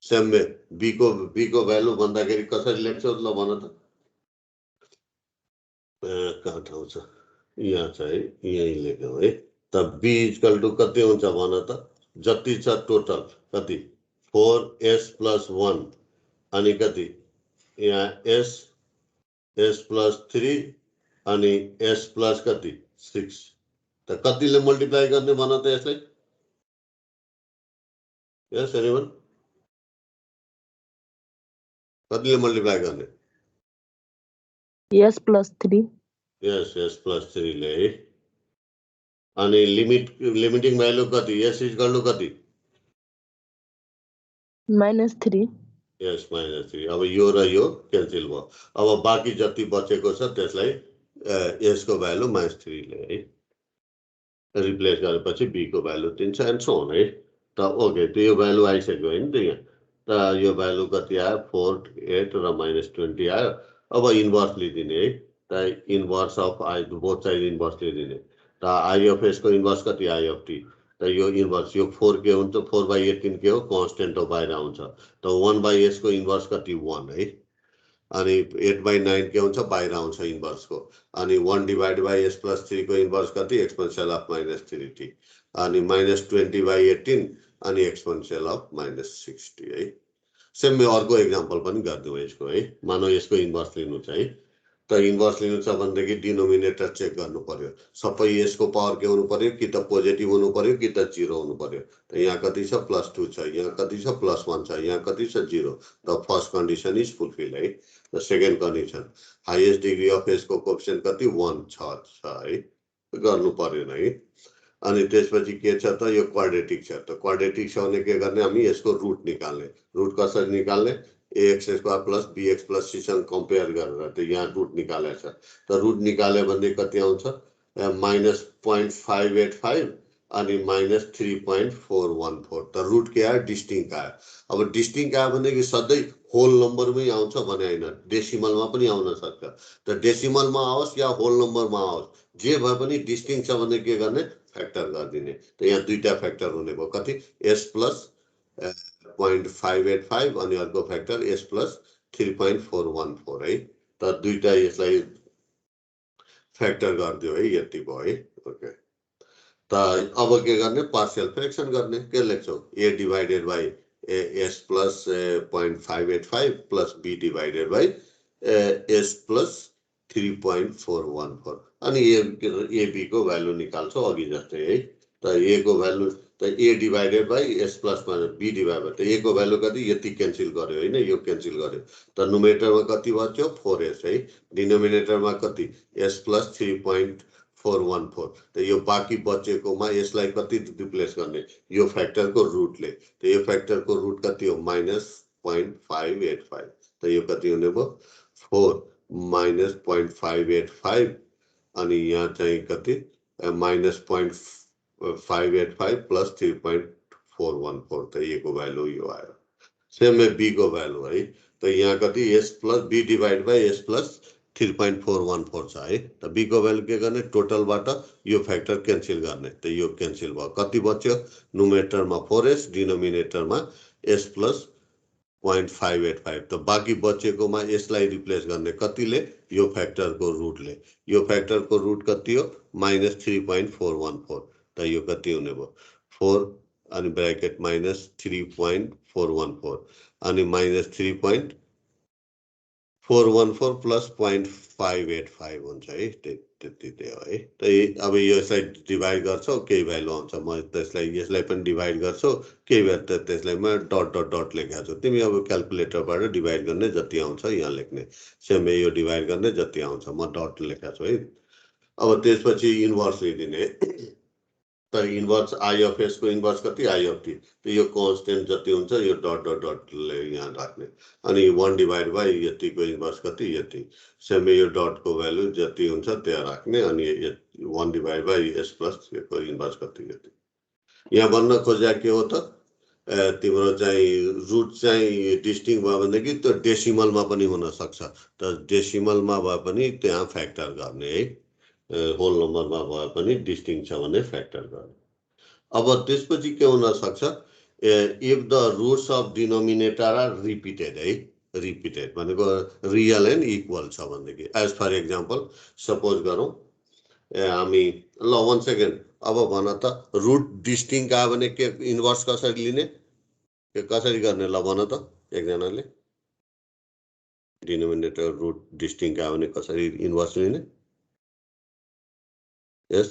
सेम वे बी को भ्यालु भन्दाखेरि कसरी लेख्छौ ल भन त कहाँ ठाउँ छ यहाँ चाहिँ यही लेख्यौँ है त b इक्वल टु कति हुन्छ भन त जति छ टोटल कति 4s प्लस 1 अनि कति यहाँ s प्लस 3 अनि s प्लस कति 6 त कतिले मल्टिप्लाई गर्ने भन त यसलाई यस एनीवन कतिले मल्टिप्लाई गर्ने s प्लस 3 यस s प्लस 3 ले है अनि लिमिटिङ भ्यालु कति s इक्वल टु कति -3 यस -3 अब यो र यो क्यान्सल भयो अब बाँकी जति बचेको छ त्यसलाई s को भ्यालु -3 ले है रिप्लेस गरेपछि b को भ्यालु दिन्छ एन्ड सो अन है त ओके त यो भ्यालु आइसक्यो हैन त यहाँ त यो भ्यालु कति आयो 4 8 र -20 आयो अब इन्भर्स लिदिने है त inverse of I both side inverse लिदिने त आई अफ s को इन्भर्स कति आई अफ t त यो इन्भर्स यो 4 के हुन्छ 4/18 के हो कन्स्टेन्ट हो बाहिर आउँछ त 1/s को इन्भर्स कति 1 है अनि 8/9 के हुन्छ बाहिर आउँछ इन्भर्स को अनि 1 डिवाइड बाई s प्लस 3 को इन्भर्स कति एक्सपोनेन्शियल अफ -3t अनि -20/18 अनि एक्सपोनेन्शियल अफ -60 है सेम में अर्को एक्जाम्पल पनि गर्दिउँ यसको है मानौ यसको इन्भर्स लिनु छ है त इन्भर्स लिनु छ भनेदेखि डिनोमिनेटर चेक गर्नु पर्यो सबै यसको पावर के हुनु पर्यो कि त पोजिटिभ हुनु पर्यो कि त 0 हुनु पर्यो त यहाँ कति छ +2 छ यहाँ कति छ +1 छ यहाँ कति छ 0 the first condition is fulfil है the second condition highest degree of s को कोएफिसिएन्ट कति 1 छ है गर्नु पर्यो है अनि त्यसपछि के छ त यो क्वाड्रेटिक छ त क्वाड्रेटिक छ भने के गर्ने हामी यसको रुट निकाल्ने रुट कसरी निकाल्ने ax square plus bx plus c सँग कम्पेयर गरेर त यहाँ रुट निकालेछ त रुट निकाल्यो भने कति आउँछ -0.585 अनि -3.414 त रुट के आयो डिस्टिंक्ट आयो। अब डिस्टिंक्ट आयो भनेदेखि सधैँ होल नम्बरमै आउँछ भने होइन, डेसिमलमा पनि आउन सक्छ। त डेसिमलमा आओस् या होल नम्बरमा आओस्, जे भए पनि डिस्टिंक्ट छ भने के गर्ने, फ्याक्टर गरिदिने। त यहाँ दुईटा फ्याक्टर हुने भयो, कति s प्लस 0.585 अनि अर्को फ्याक्टर s प्लस 3.414 है। त दुईटा यसलाई फ्याक्टर गरिदियो है, यति भयो है। ओके, त अब के गर्ने, पार्शियल फ्रेक्सन गर्ने। के लेख्छौ, a divided by s plus 0.585 plus b divided by s plus 3.414 अनि ab को भ्यालु निकाल्छौ अघि जस्तै है। त a को भ्यालु त a divided by s plus b divided, त a को भ्यालु कति, यति क्यान्सल गर्यो होइन, यो क्यान्सल गर्यो। त नुमेरेटरमा कति बच्यो, 4s है। डिनोमिनेटरमा कति, s प्लस 3.414। त यो बाँकी बचेकोमा यसलाई कति रिप्लेस गर्ने, यो फ्याक्टरको रुटले। त यो फ्याक्टरको रुट कति हो, -0.585। त यो कति हुने भयो, 4 -0.585 अनि यहाँ चाहिँ कति, -0.585 प्लस 3.414। त a को भ्यालु यो आयो। सेम b को भ्यालु है। त यहाँ कति, s plus b divide by s plus 3.414 छ है। त b को भ्यालु के गर्ने, टोटलबाट यो फ्याक्टर क्यान्सल गर्ने। त यो क्यान्सल भयो, कति बच्यो, नुमेरेटरमा 4s डिनोमिनेटरमा s प्लस 0.585। त बाँकी बचेकोमा यसलाई रिप्लेस गर्ने कतिले, यो फ्याक्टरको रुटले। यो फ्याक्टरको रुट कति हो, -3.414। त यो कति हुने भयो, 4 अनि ब्र्याकेट -3.414 अनि -3.414 प्लस 0.585 हुन्छ है। त्यति हो है। त अब यसलाई डिभाइड गर्छौ, केही भ्यालु आउँछ। म यसलाई पनि डिभाइड गर्छौ, केही भ्यालु त त्यसलाई म डट डट डट लेखेको छु। तिमी अब क्यालकुलेटरबाट डिभाइड गर्ने जति आउँछ यहाँ लेख्ने, सेम यो डिभाइड गर्ने जति आउँछ, म डट लेखेको छु है। अब त्यसपछि इन्भर्स लिदिने। त इन्भर्स आई अफ एस को इन्भर्स कति, आई अफ टी। त यो कन्स्टेन्ट जति हुन्छ यो डट डट डटले यहाँ राख्ने। अनि 1 डिभाइड बाई यतिको इन्भर्स कति, यति। सेम यो डटको भ्यालु जति हुन्छ त्यहाँ राख्ने। अनि 1 डिभाइड बाई एस प्लस को इन्भर्स कति, यति। यहाँ भन्न खोजेको के हो त, तिम्रो चाहिँ रुट चाहिँ डिस्टिङ भयो भनेदेखि त्यो डेसिमलमा पनि हुन सक्छ। त डेसिमलमा भए पनि त्यहाँ फ्याक्टर गर्ने है। होल नम्बरमा भए पनि डिस्टिङ छ भने फ्याक्टर गर्ने। अब त्यसपछि के हुन सक्छ, if the roots of denominator are repeated है। रिपिटेड भनेको रियल एन्ड इक्वल छ भनेदेखि, एज फर एक्जाम्पल सपोज गरौँ हामी, ल 1 सेकेन्ड, अब भन त रुट डिस्टिङ आयो भने के इन्भर्स कसरी लिने, कसरी गर्ने, ल भन त एकजनाले। डिनोमिनेटर रुट डिस्टिङ आयो भने कसरी इन्भर्स लिने, यस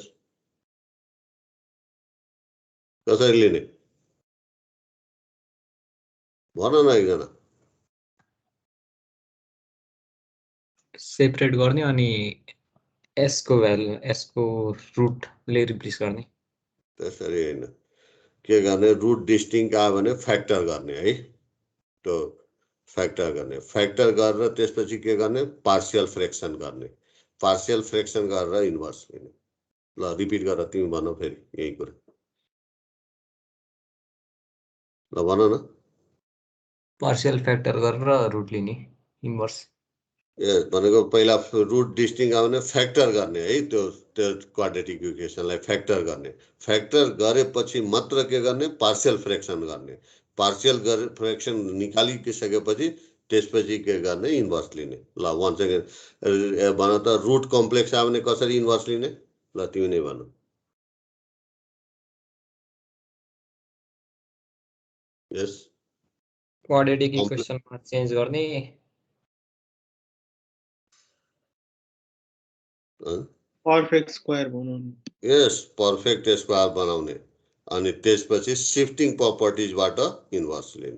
कसरी लिने, भन न एकजना। सेपरेट गर्ने अनि s को भ्यालु, s को रुटले रिप्लेस गर्ने। त्यसरी होइन, के गर्ने, रुट डिस्टिङ आयो भने फ्याक्टर गर्ने है। त्यो फ्याक्टर गर्ने, फ्याक्टर गरेर त्यसपछि के गर्ने, पार्शियल फ्रेक्सन गर्ने। पार्शियल फ्रेक्सन गरेर इन्भर्स लिने। ल रिपिट गर, तिमी भन फेरि यही कुरा, ल भन न। पार्शियल फ्याक्टर गरेर रुट लिने, इन्भर्स। ए भनेको पहिला रुट डिस्टिङ आयो भने फ्याक्टर गर्ने है। त्यो क्वाड्रेटिक इक्वेसनलाई फ्याक्टर गर्ने। फ्याक्टर गरेपछि मात्र के गर्ने, पार्शियल फ्रेक्सन गर्ने। पार्शियल फ्रेक्सन निकालिसकेपछि त्यसपछि के गर्ने, इन्भर्स लिने। ल 1 सेकेन्ड भन त, रुट कम्प्लेक्स आयो भने कसरी इन्भर्स लिने, ल तिमी नै भन। यस, क्वाड्रेटिक इक्वेसनमा चेन्ज गर्ने, पर्फेक्ट स्क्वायर बनाउने। यस, पर्फेक्ट स्क्वायर बनाउने। अनि त्यसपछि शिफ्टिङ प्रपर्टिजबाट इन्भर्स लिने।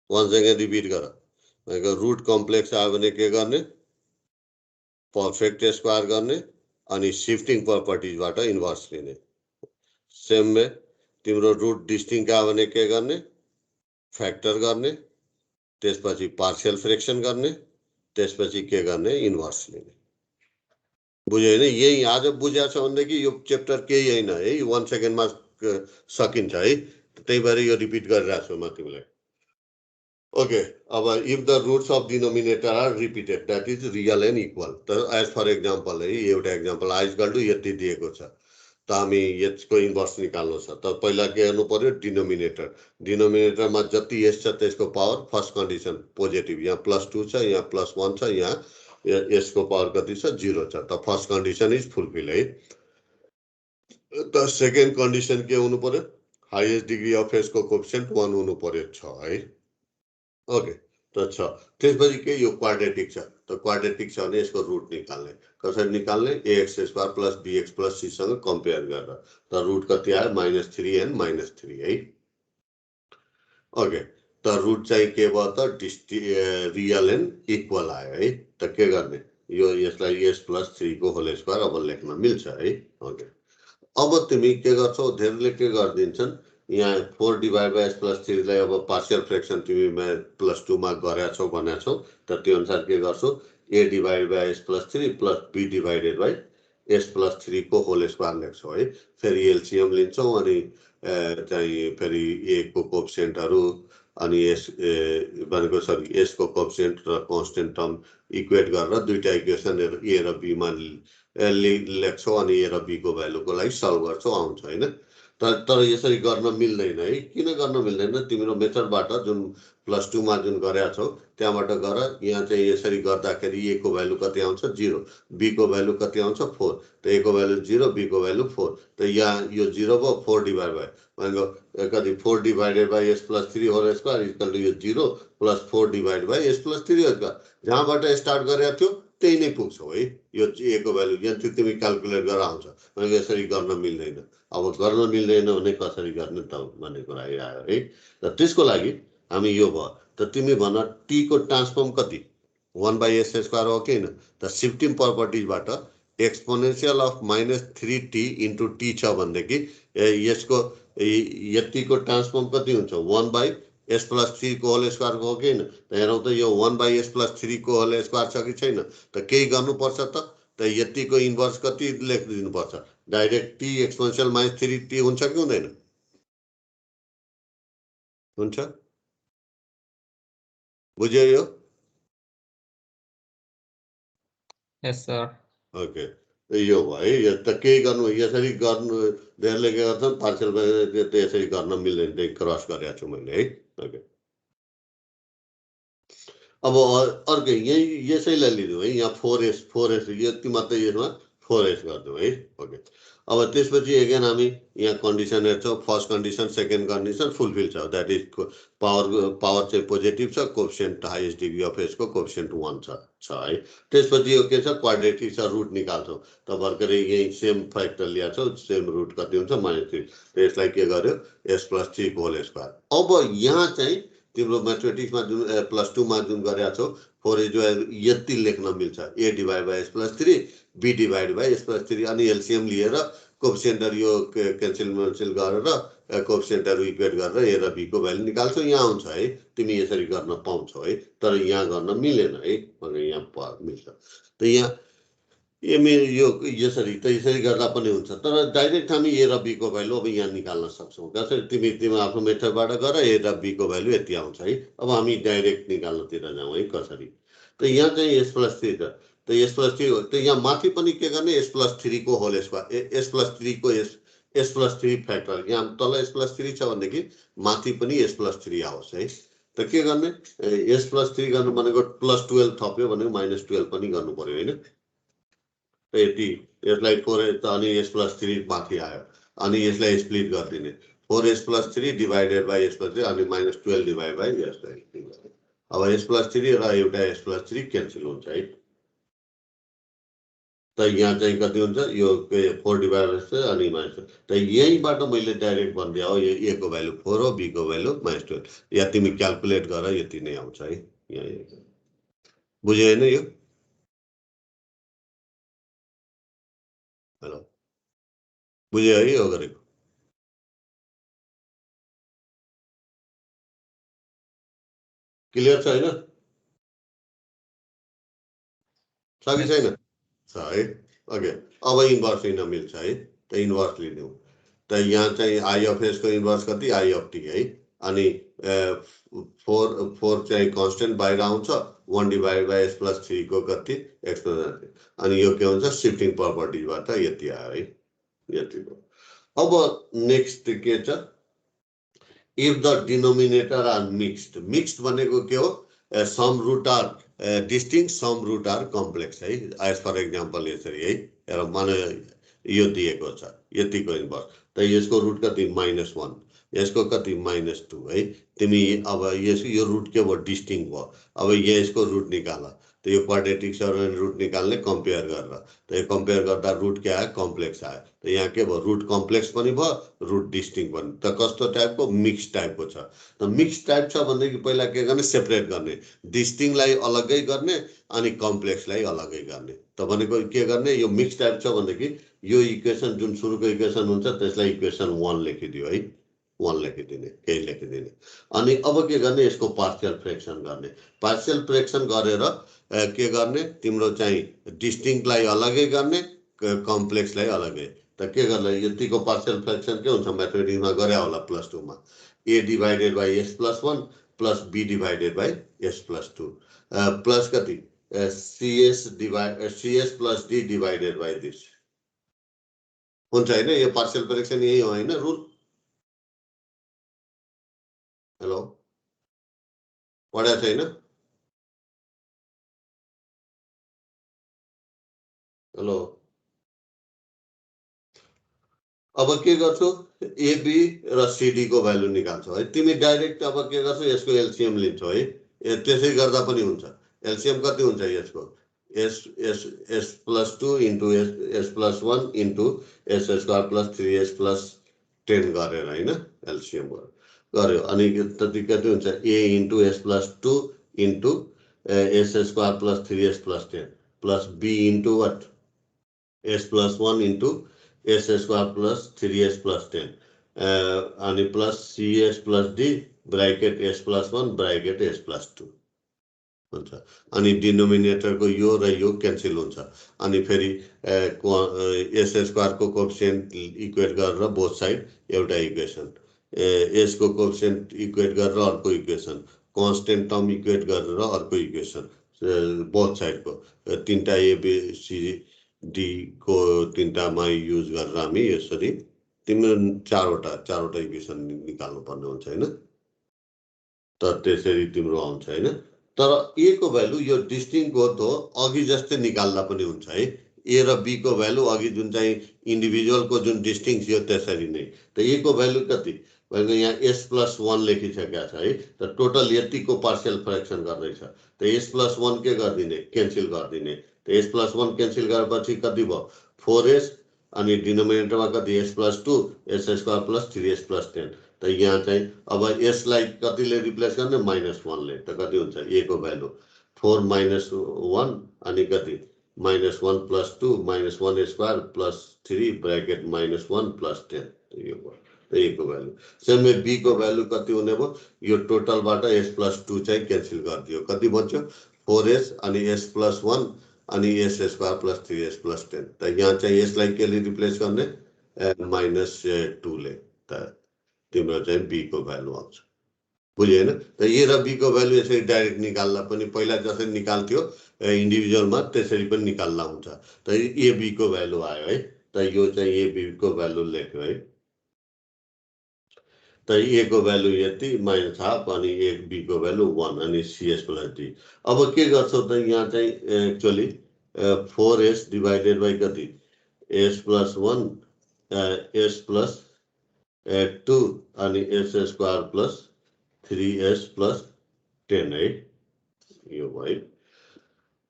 1 सेकेन्ड रिपिट गर। भनेको रुट कम्प्लेक्स आयो भने के गर्ने, पर्फेक्ट स्क्वायर गर्ने अनि शिफ्टिङ प्रपर्टिजबाट इन्भर्स लिने। सेम वे तिम्रो रुट डिस्टिङ आयो भने के गर्ने, फ्याक्टर गर्ने, त्यसपछि पार्शियल फ्रेक्सन गर्ने, त्यसपछि के गर्ने, इन्भर्स लिने। बुझ्यो होइन? यही आज बुझेको छ भनेदेखि यो च्याप्टर केही होइन है, 1 सेकेन्डमा सकिन्छ है, त्यही भएर यो रिपिट गरिरहेको छु म तिमीलाई। ओके, अब if the roots of denominator are repeated that is real and equal. त एज फर एक्जाम्पल है, एउटा एक्जाम्पल आई इक्वल टु यति दिएको छ, त हामी यसको इन्भर्स निकाल्नु छ, त पहिला के गर्नु पर्यो? डिनोमिनेटर, डिनोमिनेटरमा जति एस छ त्यसको पावर फर्स्ट कन्डिसन पोजिटिभ, यहाँ +2 छ, यहाँ +1 छ, यहाँ यसको पावर कति छ? 0 छ, त फर्स्ट कन्डिसन इज फुलफिल है। त सेकेन्ड कन्डिसन के हुनु पर्यो? हाइएस्ट डिग्री अफ यसको कोएफिसिएन्ट 1 हुनु पर्यो, 6 है। ओके, त 6, त्यसपछि के? यो क्वाड्रेटिक छ, त क्वाड्रेटिक छ भने यसको रुट निकाल्ने, कसरी निकाल्ने? ax² + bx + c सँग कम्पेयर गरेर, त रुट कति आयो? -3 एन्ड -3 है। ओके, त रुट चाहिँ के भयो त? रियल एन्ड इक्वल आयो है, त के गर्ने? यो यसलाई s + 3 को होल स्क्वायर अब लेख्न मिल्छ है। ओके, अब तिमी के गर्छौ? धेरैले के गरिदिन्छन्, यहाँ 4 डिभाइड बाई s + 3 लाई अब पार्शियल फ्र्याक्सन तिमी +2 मा गरेका छौ भनेको छौ, त त्यो अनुसार के गर्छौ? a divide by s + 3 + b divided by s + 3 को होल स्क्वायर लेख्छौ है। फेरि एलसिएम लिन्छौ अनि चाहिँ फेरि a को कोएफिसिएन्टहरु अनि s भनेको सरी s को कोएफिसिएन्ट र कन्स्टेन्ट टर्म इक्वेट गरेर दुईटा इक्वेसन a र b मा लेख्छौ अनि a र b को भ्यालुको लागि सल्भ गर्छौ, आउँछ हैन? तर यसरी गर्न मिल्दैन है। किन गर्न मिल्दैन? तिम्रो मेथडबाट जुन +2 मा जुन गरेका छौ त्यहाँबाट गर, यहाँ चाहिँ यसरी गर्दाखेरि a को भ्यालु कति आउँछ? 0, b को भ्यालु कति आउँछ? 4, त a को भ्यालु 0, b को भ्यालु 4, त यहाँ यो 0 भयो, 4 डिभाइड बाई भनेको कति? 4 divided by s + 3 whole square equal to यो 0 + 4 divide by s + 3 whole square. जहाँबाट स्टार्ट गरेको थियो त्यही नै पुग्छौ है। यो a को भ्यालु यहाँ चाहिँ तिमी क्याल्कुलेट गरेर आउँछ, भनेको यसरी गर्न मिल्दैन। अब गर्न मिल्दैन भने कसरी गर्ने त भन्ने कुरा आयो है। र त्यसको लागि हामी यो भयो, त तिमी भन t को ट्रान्सफर्म कति? 1/s² हो कि हैन? त शिफ्टिङ प्रपर्टिजबाट एक्सपोनेन्शियल अफ -3t * t छ भनेदेखि यसको यतिको ट्रान्सफर्म कति हुन्छ? 1/s + 3 को होल स्क्वायर हो कि हैन? त हेरौँ त यो 1/s + 3 को होल स्क्वायर छ कि छैन? त केही गर्नुपर्छ त यतिको इन्भर्स कति लेखिदिनु पर्छ? डाइरेक्ट t एक्सपोनेन्शियल -3t हुन्छ कि हुँदैन? हुन्छ? बुझ्यो यो? यस सर। ओके, यो भयो है। यो त केही गर्नु, यसरी गर्नु धेरैले के गर्छन् पार्शियल यसरी गर्न मिल्दैन, त्यही क्रस गरेको छु मैले है। ओके, अब अर्को यही यसैलाई लिनु है, यहाँ 4s यति मात्रै यसमा 4s गरिदिउँ है। ओके, अब त्यसपछि एगेन हामी यहाँ कन्डिसन हेर्छौँ, first condition second condition fulfil छ, द्याट इज पावर चाहिँ पोजिटिभ छ, कोएफिसिएन्ट हाइएस्ट डिग्री अफ यसको कोएफिसिएन्ट 1 छ है। त्यसपछि यो के छ? क्वाड्रेटिक छ, रुट निकाल्छौ, त भर्खरै यही सेम फ्याक्टर ल्याएको छौ, सेम रुट कति हुन्छ? -3, त यसलाई के गर्यो? s + 3 को होल स्क्वायर। अब यहाँ चाहिँ तिम्रो म्याथमेटिक्समा जुन +2 मा जुन गरेका छौ 4 यति लेख्न मिल्छ, a divide by s + 3, b divide by s + 3 अनि एलसिएम लिएर कोएफिसिएन्टहरु यो क्यान्सल गरेर कोएफिसिएन्टहरु इक्वेट गरेर a र b को भ्यालु निकाल्छौ, यहाँ आउँछ है। तिमी यसरी गर्न पाउँछौ है, तर यहाँ गर्न मिलेन है, भने यहाँ मिल्छ। त यहाँ यो यसरी त यसरी गर्दा पनि हुन्छ, तर डाइरेक्ट हामी a र b को भ्यालु अब यहाँ निकाल्न सक्छौँ। कसरी? तिमी आफ्नो मेथडबाट गर, a र b को भ्यालु यति आउँछ है। अब हामी डाइरेक्ट निकाल्नतिर जाउँ है, कसरी? त यहाँ चाहिँ s + 3 छ, त s + 3 हो, त यहाँ माथि पनि के गर्ने? s + 3 को होल स्क्वायर, s + 3 को s + 3 फ्याक्टर, यहाँ तल s + 3 छ भनेदेखि माथि पनि s + 3 आओस् है। त के गर्ने? s + 3 गर्नु भनेको +12 थप्यो भने -12 पनि गर्नु पर्यो हैन? यति यसलाई 4 अनि s + 3 माथि आयो, अनि यसलाई स्प्लिट गरिदिने, 4s + 3 डिभाइडेड बाई s + 3 अनि -12 डिभाइड बाई s + 3। अब s + 3 र एउटा s + 3 क्यान्सल हुन्छ है। त यहाँ चाहिँ कति हुन्छ? यो 4 डिभाइड बाई अनि -12, त यहीँबाट मैले डाइरेक्ट भनिदिए हो, यो a को भ्यालु 4 हो, b को भ्यालु -12, या तिमी क्याल्कुलेट गर, यति नै आउँछ है। यहाँ बुझ्यो हैन यो? हेलो, बुझ्यो है यो गरेको? क्लियर छ हैन? छ कि छैन? छ है। ओके अब इन्भर्स लिन मिल्छ है त इन्भर्स लिदिउँ त यहाँ चाहिँ आई अफ एस को इन्भर्स कति आई अफ टी है अनि 4 चाहिँ कन्स्टेन्ट बाहिर आउँछ 1 डिभाइड बाई एस प्लस 3 को कति एक्सपोनेन्ट अनि यो के हुन्छ शिफ्टिङ प्रपर्टीबाट यति आयो है यतिको अब नेक्स्ट के छ if the denominator are mixed भनेको के हो some root are distinct some root are complex है एज फर एक्जाम्पल यसरी है र माने यो दिएको छ यतिको इन्भर्स त यसको रुट कति -1 यसको कति -2 है तिमी अब यो रुट के भयो डिस्टिंक्ट भयो अब यसको रुट निकाल त यो क्वाड्रेटिक रुट निकाल्ने कम्पेयर गरेर त यो कम्पेयर गर्दा रुट के आयो कम्प्लेक्स आयो त यहाँ के भयो रुट कम्प्लेक्स पनि भयो रुट डिस्टिंक्ट पनि त कस्तो टाइपको मिक्स टाइपको छ त मिक्स टाइप छ भनेदेखि पहिला के गर्ने सेपरेट गर्ने डिस्टिंक्टलाई अलग्गै गर्ने अनि कम्प्लेक्सलाई अलग्गै गर्ने त भनेको के गर्ने यो मिक्स टाइप छ भनेदेखि यो इक्वेसन जुन सुरुको इक्वेसन हुन्छ त्यसलाई इक्वेसन 1 लेखिदियो है 1 लेखिदिने केही लेखिदिने अनि अब के गर्ने यसको पार्शियल फ्र्याक्सन गर्ने पार्शियल फ्र्याक्सन गरेर के गर्ने तिम्रो चाहिँ डिस्टिंक्टलाई अलग्गै गर्ने कम्प्लेक्सलाई अलग्गै त के गर्ने यतिको पार्शियल फ्र्याक्सन के हुन्छ म्याथमेटिक्समा गरे होला +2 मा a divided by s + 1 plus b divided by s + 2 plus कति cs plus d divided by this हुन्छ हैन यो पार्शियल फ्र्याक्सन यही हो हैन रुल हेलो पढ्या छैन हेलो अब के गर्छौ एबी र सीडी को भ्यालु निकाल्छौ है तिमी डाइरेक्ट अब के गर्छौ यसको एलसीएम लिन्छौ है त्यसै गर्दा पनि हुन्छ एलसीएम कति हुन्छ यसको s + 2 * s + 1 * s² + 3s + 10 गरेर हैन एलसीएम गर्यो अनि त्यति कति हुन्छ a * s + 2 * s² + 3s + 10 plus b * what s + 1 * s² + 3s + 10 अनि plus cs + d bracket s + 1 bracket s + 2 हुन्छ अनि डिनोमिनेटर को यो र यो क्यान्सल हुन्छ अनि फेरि s² को कोएफिसिएन्ट इक्वेट गरेर बोथ साइड एउटा इक्वेसन s को कोएफिसिएन्ट इक्वेट गरेर अर्को इक्वेसन कन्स्टेन्ट टर्म इक्वेट गरेर अर्को इक्वेसन बोथ साइड को तीनटा ए बी सी डी को तीनटामा युज गरेर हामी यसरी तिम्रो चारवटा इक्वेसन निकाल्नु पर्ने हुन्छ हैन त त्यसरी तिम्रो आउँछ हैन तर ए को भ्यालु यो डिस्टिंक्ट हो त अघि जस्तै निकाल्दा पनि हुन्छ है ए र बी को भ्यालु अघि जुन चाहिँ इन्डिभिजुअल को जुन डिस्टिंक्ट थियो त्यसरी नै त ए को भ्यालु कति भनेको यहाँ s + 1 लेखिसकेका छ है त टोटल यतिको पार्शियल फ्र्याक्सन गर्दै छ त s + 1 के गर्दिने क्यान्सल गर्दिने त s + 1 क्यान्सल गरेपछि कति भयो 4s अनि डिनोमिनेटरमा कति s + 2 s² + 3s + 10 त यहाँ चाहिँ अब s लाई कतिले रिप्लेस गर्ने -1 ले त कति हुन्छ a को भ्यालु 4 - 1 अनि कति -1 + 2 -1² + 3 ब्रैकेट -1 + 10 यो भयो a को भ्यालु सेमै b को भ्यालु कति हुने भयो यो टोटलबाट s + 2 चाहिँ क्यान्सल गरिदियो कति बच्यो 4s अनि s + 1 अनि s² + 3s + 10 त यहाँ चाहिँ s लाई केले रिप्लेस गर्ने -2 ले त तिम्रो चाहिँ b को भ्यालु आउँछ बुझ्यो हैन त a र b को भ्यालु यसरी डाइरेक्ट निकाल्दा पनि पहिला जसरी निकाल्थ्यो इन्डिभिजुअलमा त्यसरी पनि निकाल्दा हुन्छ त a b को भ्यालु आयो है त यो चाहिँ a b को भ्यालु लेख्यो है त a को भ्यालु यति -1/2 अनि a b को भ्यालु 1 अनि cs + d अब के गर्छौ त यहाँ चाहिँ एक्चुअली 4s डिवाइडेड बाइ कति s + 1 s + 2 अनि s² + 3s + 10 है यो भयो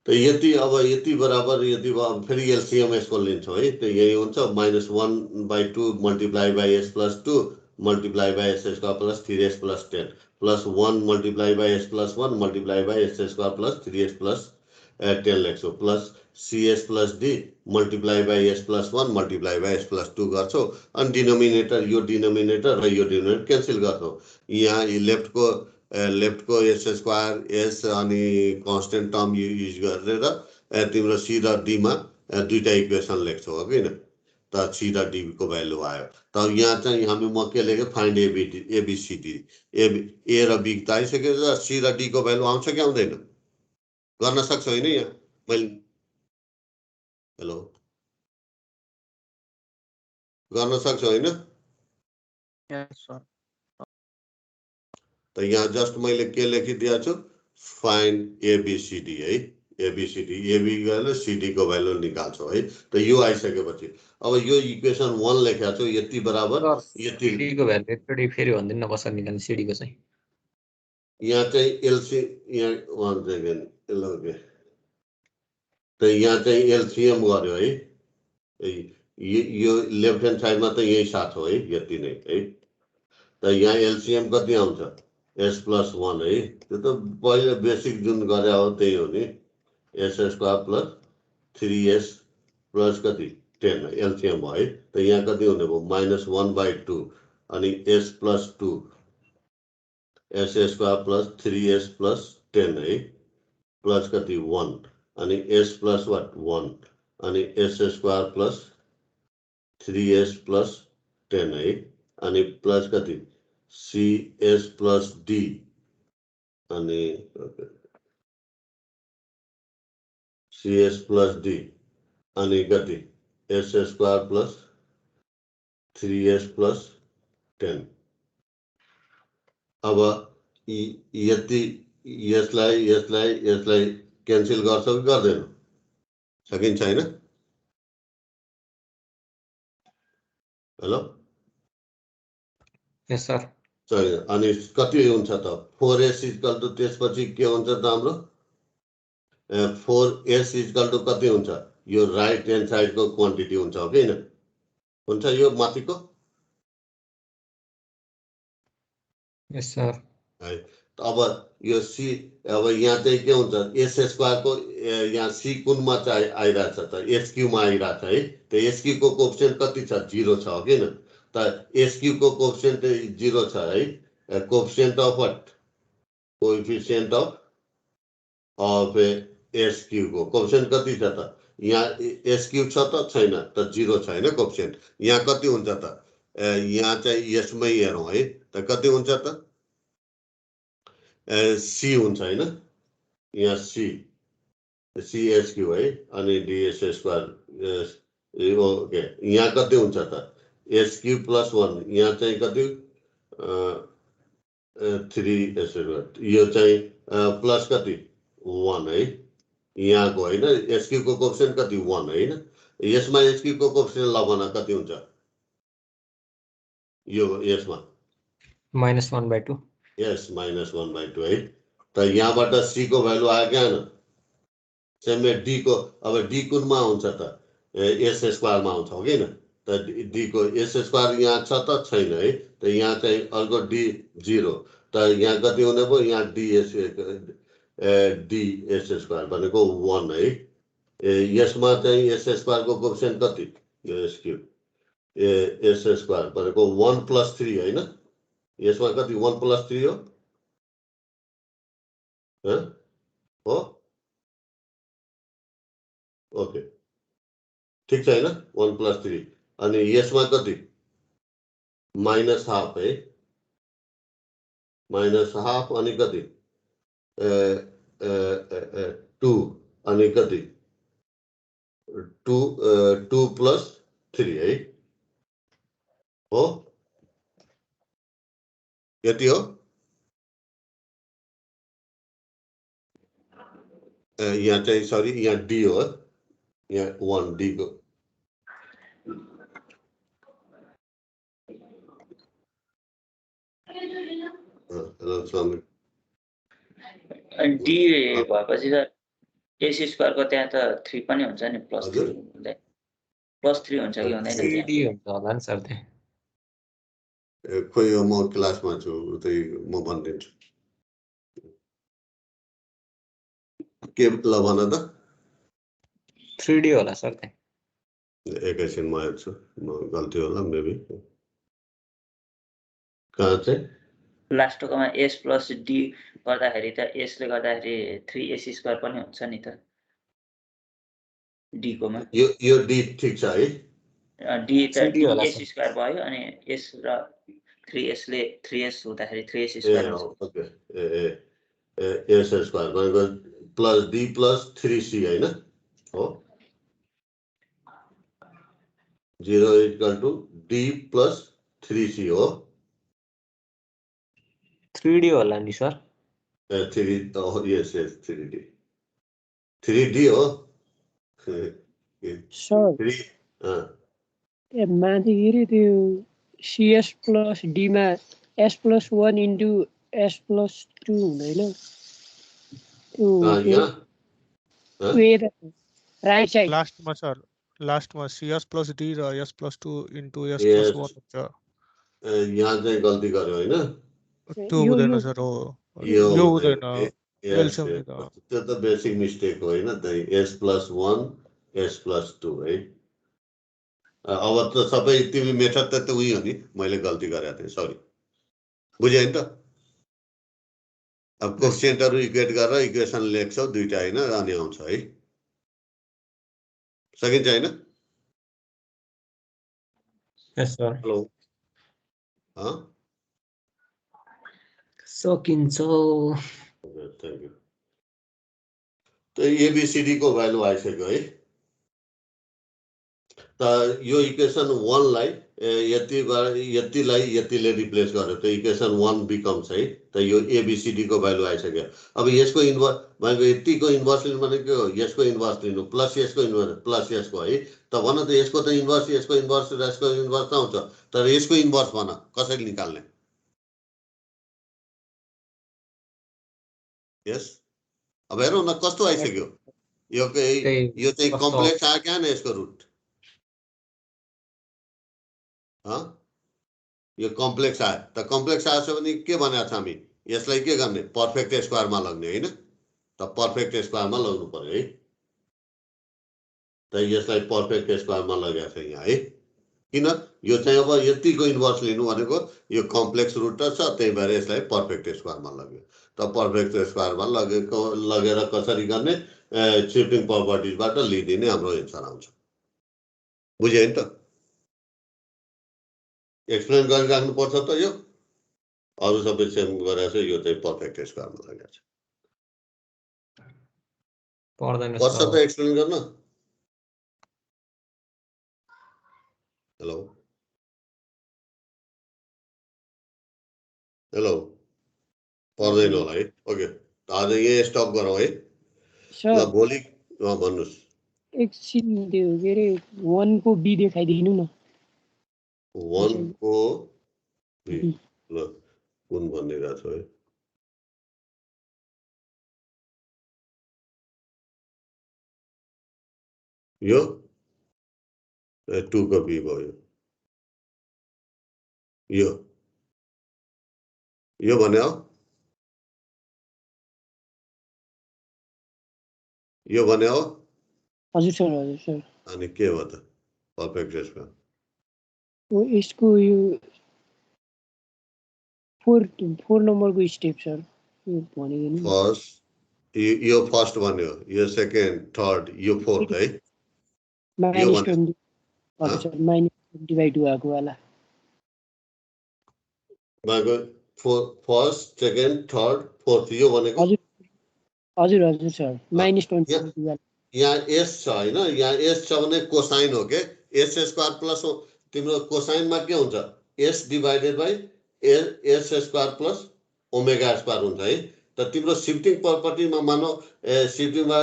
त यति अब यति बराबर यति फेरि एलसीएम यसको लिन्छौ है त यही हुन्छ -1/2 multiply by s + 2 multiply by s² + 3s + 10 plus 1 multiply by s + 1 multiply by s² + 3s + 10 लेख्छौ plus cs + d multiply by s + 1 multiply by s + 2 गर्छौ अनि डिनोमिनेटर र यो डिनोमिनेटर क्यान्सल गर्छौ यहाँ लेफ्ट को s² s अनि कन्स्टेन्ट टर्म युज गरेर तिम्रो c र d मा दुईटा इक्वेसन लेख्छौँ हो किन त सी र डी को भ्यालु आयो त यहाँ चाहिँ हामी म के लेखेँ फाइन्ड एबिसिडी ए र बी त आइसक्यो र सी र डी को भ्यालु आउँछ कि आउँदैन गर्न सक्छ होइन यहाँ मैले हेलो गर्न सक्छ होइन त यहाँ जस्ट मैले के लेखिदिएको छु फाइन्ड एबिसिडी है एबिसिडी एबी गयो सिडी को भ्यालु निकाल्छौँ है त यो आइसकेपछि अब यो इक्वेसन 1 लेखेको छु यति बराबर यति डी को भ्यालु एकचोटि फेरि भन्दिनु न कसरी निकाल्ने सिडी को चाहिँ यहाँ चाहिँ एलसी यहाँ 1 सेकेन्ड ओके त यहाँ चाहिँ एलसीएम गर्यो है यो लेफ्ट ह्यान्ड साइडमा त यही साथ हो है यति नै है त यहाँ एलसीएम कति आउँछ s + 1 है त्यो त पहिले बेसिक जुन गरे हो त्यही हो नि s² + 3s प्लस कति 10 एलसीएम भयो है त यहाँ कति हुने भयो -1/2 अनि s + 2 s² + 3s + 10 है प्लस कति 1 अनि s + 1 अनि s² + 3s + 10 है अनि प्लस कति cs + d अनि cs + d अनि कति s² + 3s + 10 अब यति यसलाई क्यान्सल गर्छौ कि गर्दैन सकिन्छ हैन हेलो यस सर अनि कति हुन्छ त 4s = त्यसपछि के हुन्छ त हाम्रो 4s = कति हुन्छ यो राइट ह्यान्ड साइडको क्वान्टिटी हुन्छ हो कि हैन हुन्छ यो माथिको यस सर है अब यो सी अब यहाँ चाहिँ के हुन्छ s² को यहाँ सी कुनमा चाहिँ आइरहेछ त sq मा आइरहेछ है त sq को कोएफिसिएन्ट कति छ 0 छ हो किन त sq को कोएफिसिएन्ट 0 छ है coefficient of what coefficient of sq को कोएफिसिएन्ट कति छ त यहाँ sq छ त छैन त 0 छैन कोएफिसिएन्ट यहाँ कति हुन्छ त यहाँ चाहिँ यसमै हेरौँ है त कति हुन्छ त सी हुन्छ हैन यहाँ सी sq है अनि ds² ओके यहाँ कति हुन्छ त sq + 1 यहाँ चाहिँ कति 3s² यो चाहिँ प्लस कति 1 है यहाँको हैन sq को कोएफिसिएन्ट कति 1 हैन यसमा sq को कोएफिसिएन्ट लगाउन कति हुन्छ यो यसमा -1/2 यस -1/2 है त यहाँबाट c को भ्यालु आयो क्या न सेमै d को अब d कुनमा हुन्छ त s² मा आउँछ हो किन त d को s² यहाँ छ त छैन है त यहाँ चाहिँ अर्को d 0 त यहाँ कति हुने भयो यहाँ ds² भनेको 1 है यसमा चाहिँ s² को कोएफिसिएन्ट कति यो sq s² भनेको 1 + 3 हैन यसमा कति 1 + 3 हो हो ओके ठीक छ हैन 1 + 3 अनि यसमा कति -½ है -½ अनि कति 2 अनि कति 2 + 3 है हो यति हो यहाँ चाहिँ सरी यहाँ d हो यहाँ 1 d को डी भएपछि त s² को त्यहाँ त 3 पनि हुन्छ नि +3 हुँदै +3 हुन्छ कि हुँदैन 3d हुन्छ होला नि सर त्यहाँ खोइ म क्लासमा छु त्यही म भनिदिन्छु के ल भन त 3d होला सर त्यहाँ एकैछिन म हेर्छु म गल्ती होला मेबी कहाँ चाहिँ लास्टकोमा s + d गर्दाखेरि त s ले गर्दाखेरि 3s² पनि हुन्छ नि त डी कोमा यो डी ठिक छ है डी त CD डी होला एस सर। स्क्वायर भयो अनि एस र 3s ले 3s हुँदाखेरि 3s ए स्क्वायर हुन्छ ओके एस स्क्वायर भनेको प्लस डी प्लस 3c हैन हो 0 equal two D plus 3c हो 3D होला नि सर। 3 यस 3d 3d हो सर 3 माथि हेरि त्यो CS plus डीमा S+1 into S+2 हुँदैन यहाँ राइट साइड लास्टमा सर लास्टमा CS प्लस डी र S+2 इन्टु S+1 Yes. हुन्छ यहाँ चाहिँ गल्ती गर्यो होइन त्यो हुँदैन सर हो यो यो हुँदैन Yes, एल्सियम yes. लिँदा त्यो त बेसिक मिस्टेक हो होइन त S+1 S+2 है अब त सबै तिमी मेथड त उही हो नि मैले गल्ती गरेको थिएँ सरी बुझ्यो नि त अब कोसिएन्टहरू इक्वेट गरेर इक्वेसन लेख्छौ दुईटा होइन अनि आउँछ है सकिन्छ होइन यस सर। हेलो सकिन्छ। थ्याङ्क यू त एबिसिडी को भ्यालु आइसक्यो है त यो इक्वेसन 1 लाई यतिलाई यतिले रिप्लेस गर्यो त इक्वेसन 1 बिकम्स है त यो एबिसिडी को भ्यालु आइसक्यो अब यसको इन्भर्स भनेको यतिको इन्भर्स लिनु भनेको यसको इन्भर्स लिनु प्लस यसको इन्भर्स प्लस यसको है त भन त यसको त इन्भर्स यसको इन्भर्स र यसको इन्भर्स त आउँछ तर यसको इन्भर्स भन कसरी निकाल्ने यस अब हेरौँ न कस्तो आइसक्यो यो चाहिँ कम्प्लेक्स आयो क्या न यसको रुट यो कम्प्लेक्स आयो त कम्प्लेक्स आएछ भने के भनेको छ हामी यसलाई के गर्ने पर्फेक्ट स्क्वायरमा लग्ने होइन त पर्फेक्ट स्क्वायरमा लग्नु पर्यो है त यसलाई पर्फेक्ट स्क्वायरमा लगेको छ यहाँ है किन यो चाहिँ अब यतिको इन्भर्स लिनु भनेको यो कम्प्लेक्स रुट छ त्यही भएर यसलाई पर्फेक्ट स्क्वायरमा लग्यो त पर्फेक्ट स्क्वायरमा लगेर कसरी गर्ने शिफ्टिङ प्रपर्टिजबाट लिइदिने हाम्रो एन्सर आउँछ बुझ्यो नि त एक्सप्लेन गरिराख्नु पर्छ त यो अरू सबै सेम गरेर यो चाहिँ पर्फेक्ट स्क्वायरमा लगेको छ पर्दैन पर्छ सर। त एक्सप्लेन गर्न हेलो हेलो पर्दैन होला है ओके आज यही स्टप गरौँ है ल सर भोलि भन्नुहोस् एकछिन त्यो के अरे 1 को बी देखाइदिनु न 1 को बी ल कुन भनिरहेको छ है यो 2 को बी भयो यो भने हो यो भने हो हजुर सर अनि के हो त पर्फेक्ट स्क्वायर यसको यो 4 नम्बरको स्टेप सर यो भनेको नि फर्स्ट यो फर्स्ट भन्यो यो सेकेन्ड थर्ड यो फोर्थ है -20 हजुर सर -20/2 आएको वाला भनेको फर्स्ट सेकेन्ड थर्ड फोर्थ यो भनेको हजुर सर -20/2 वाला यहाँ एस छ होइन यहाँ एस छ भने कोसाइन हो के एस स्क्वायर प्लस तिम्रो कोसाइनमा के हुन्छ S divided by S square plus omega square हुन्छ है त तिम्रो शिफ्टिङ प्रपर्टीमा मानौ शिफ्टिङमा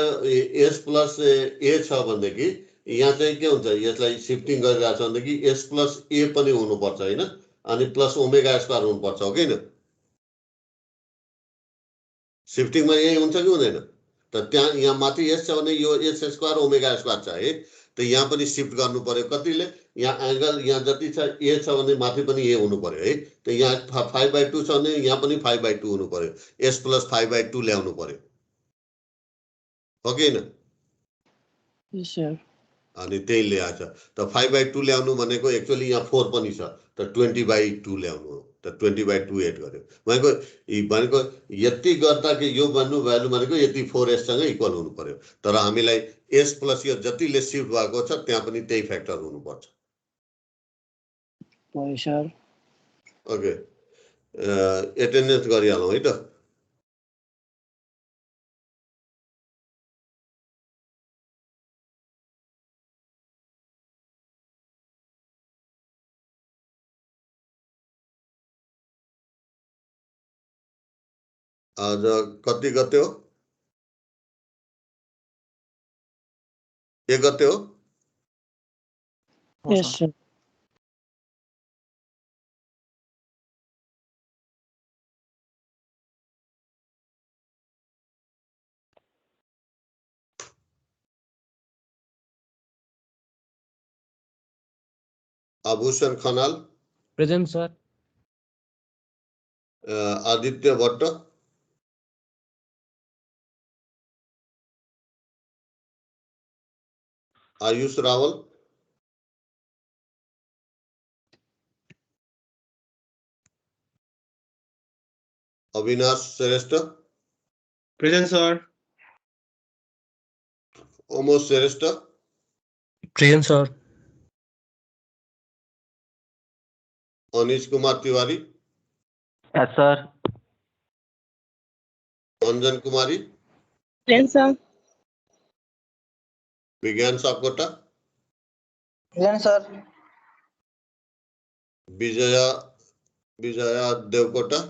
एस प्लस ए छ भनेदेखि यहाँ चाहिँ के हुन्छ यसलाई शिफ्टिङ गरिरहेको छ भनेदेखि एस प्लस ए पनि हुनुपर्छ होइन अनि प्लस ओमेगा स्क्वायर हुनुपर्छ हो किन शिफ्टिङमा यही हुन्छ कि हुँदैन त त्यहाँ यहाँ माथि एस छ भने यो एस स्क्वायर ओमेगा स्क्वायर छ है त यहाँ पनि शिफ्ट गर्नु पर्यो कतिले यहाँ एङ्गल यहाँ जति छ ए छ भने माथि पनि ए हुनु पर्यो है त यहाँ 5/2 छ भने यहाँ पनि 5/2 हुनु पर्यो एस प्लस 5/2 ल्याउनु पर्यो हो कि होइन अनि त्यही ल्याएछ त 5/2 ल्याउनु भनेको एक्चुअली यहाँ 4 पनि छ त 20/2 ल्याउनु हो त 20/2 एड गर्यो भनेको यति गर्दा कि यो भन्नु भ्यालु भनेको यति 4s सँग इक्वल हुनु पर्यो तर हामीलाई s प्लस यो जतिले शिफ्ट भएको छ त्यहाँ पनि त्यही फ्याक्टर हुनुपर्छ भयो सर ओके एटेन्डेन्स गरिहालौँ है त आज कति गते हो 1 गते हो yes sir Abhushan Khanal present sir Aditya Bhatt Ayush Rawal Avinash Shrestha Present, sir. Omo Shrestha present sir Anish Kumar Tiwari yes sir Anjan Kumari present sir Bigyan Sapkota present sir Bijaya Devkota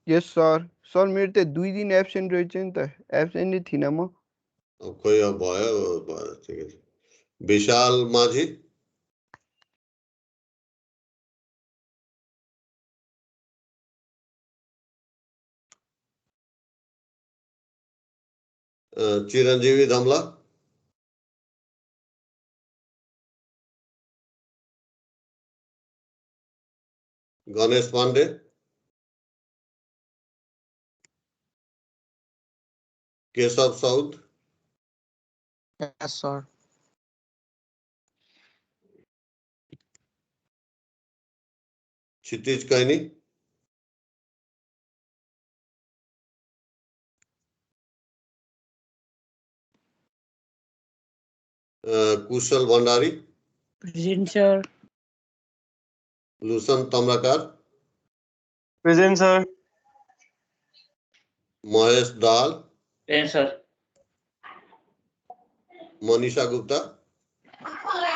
yes sir sir मेरो त 2 दिन एब्सेन्ट रहेछ नि त एब्सेन्ट नै थिन म खोइ अब भयो ठिकै छ Vishal Majhi Chiranjeevi Dhamala Ganesh Pandey Keshav Saud Yes, sir. Kshitij Kaini Kushal Bhandari present sir Lusan Tamrakar present sir Mahesh Dal present sir Manisha Gupta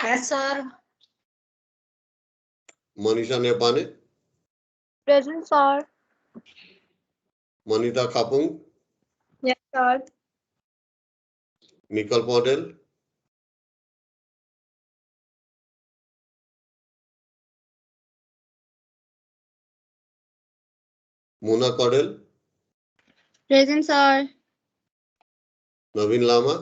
Yes, sir. Manisha Nepane Present, sir. Manita Khapung Yes, sir. निकल पौडेल मुना कौडेल Present, sir. नवीन लामा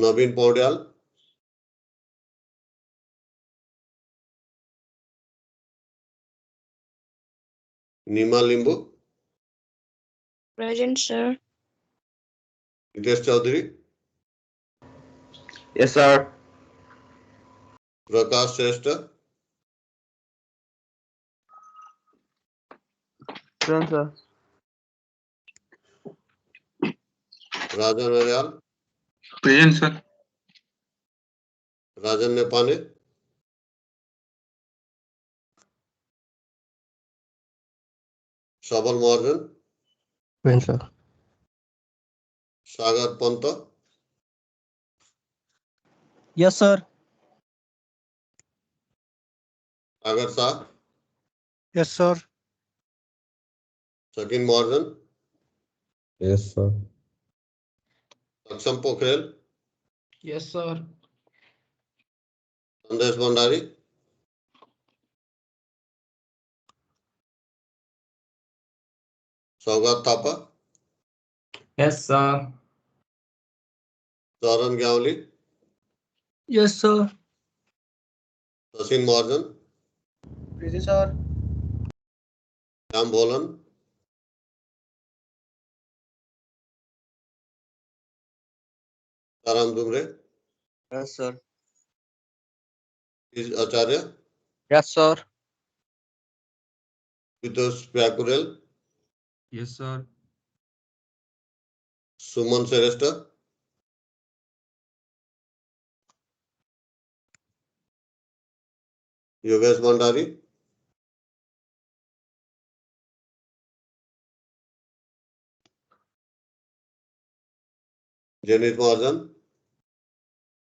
नवीन Paudyal Nima Limbu Present, sir. Hitesh Chaudhary yes sir Prakash Shrestha present sir Rajan Aryal present sir Rajan Nepane Sabal Maharjan present sir Sagar Pant yes sir Sagar Shah Yes, sir. सकिन महर्जन यस sir सक्षम Pokharel yes sir Sandesh Bhandari Saugat Thapa yes sir Charan Gyawali yes sir Sachin Maharjan present sir Shyam Bholan Taram Dumre, Yes, sir. is Acharya, Yes, sir. Pitosh Pyakurel, Yes, sir. Suman Seresta, Yogesh Mandari, Janet Mahajan,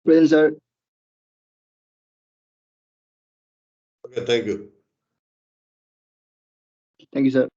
Present, sir. okay, thank you. Thank you, sir.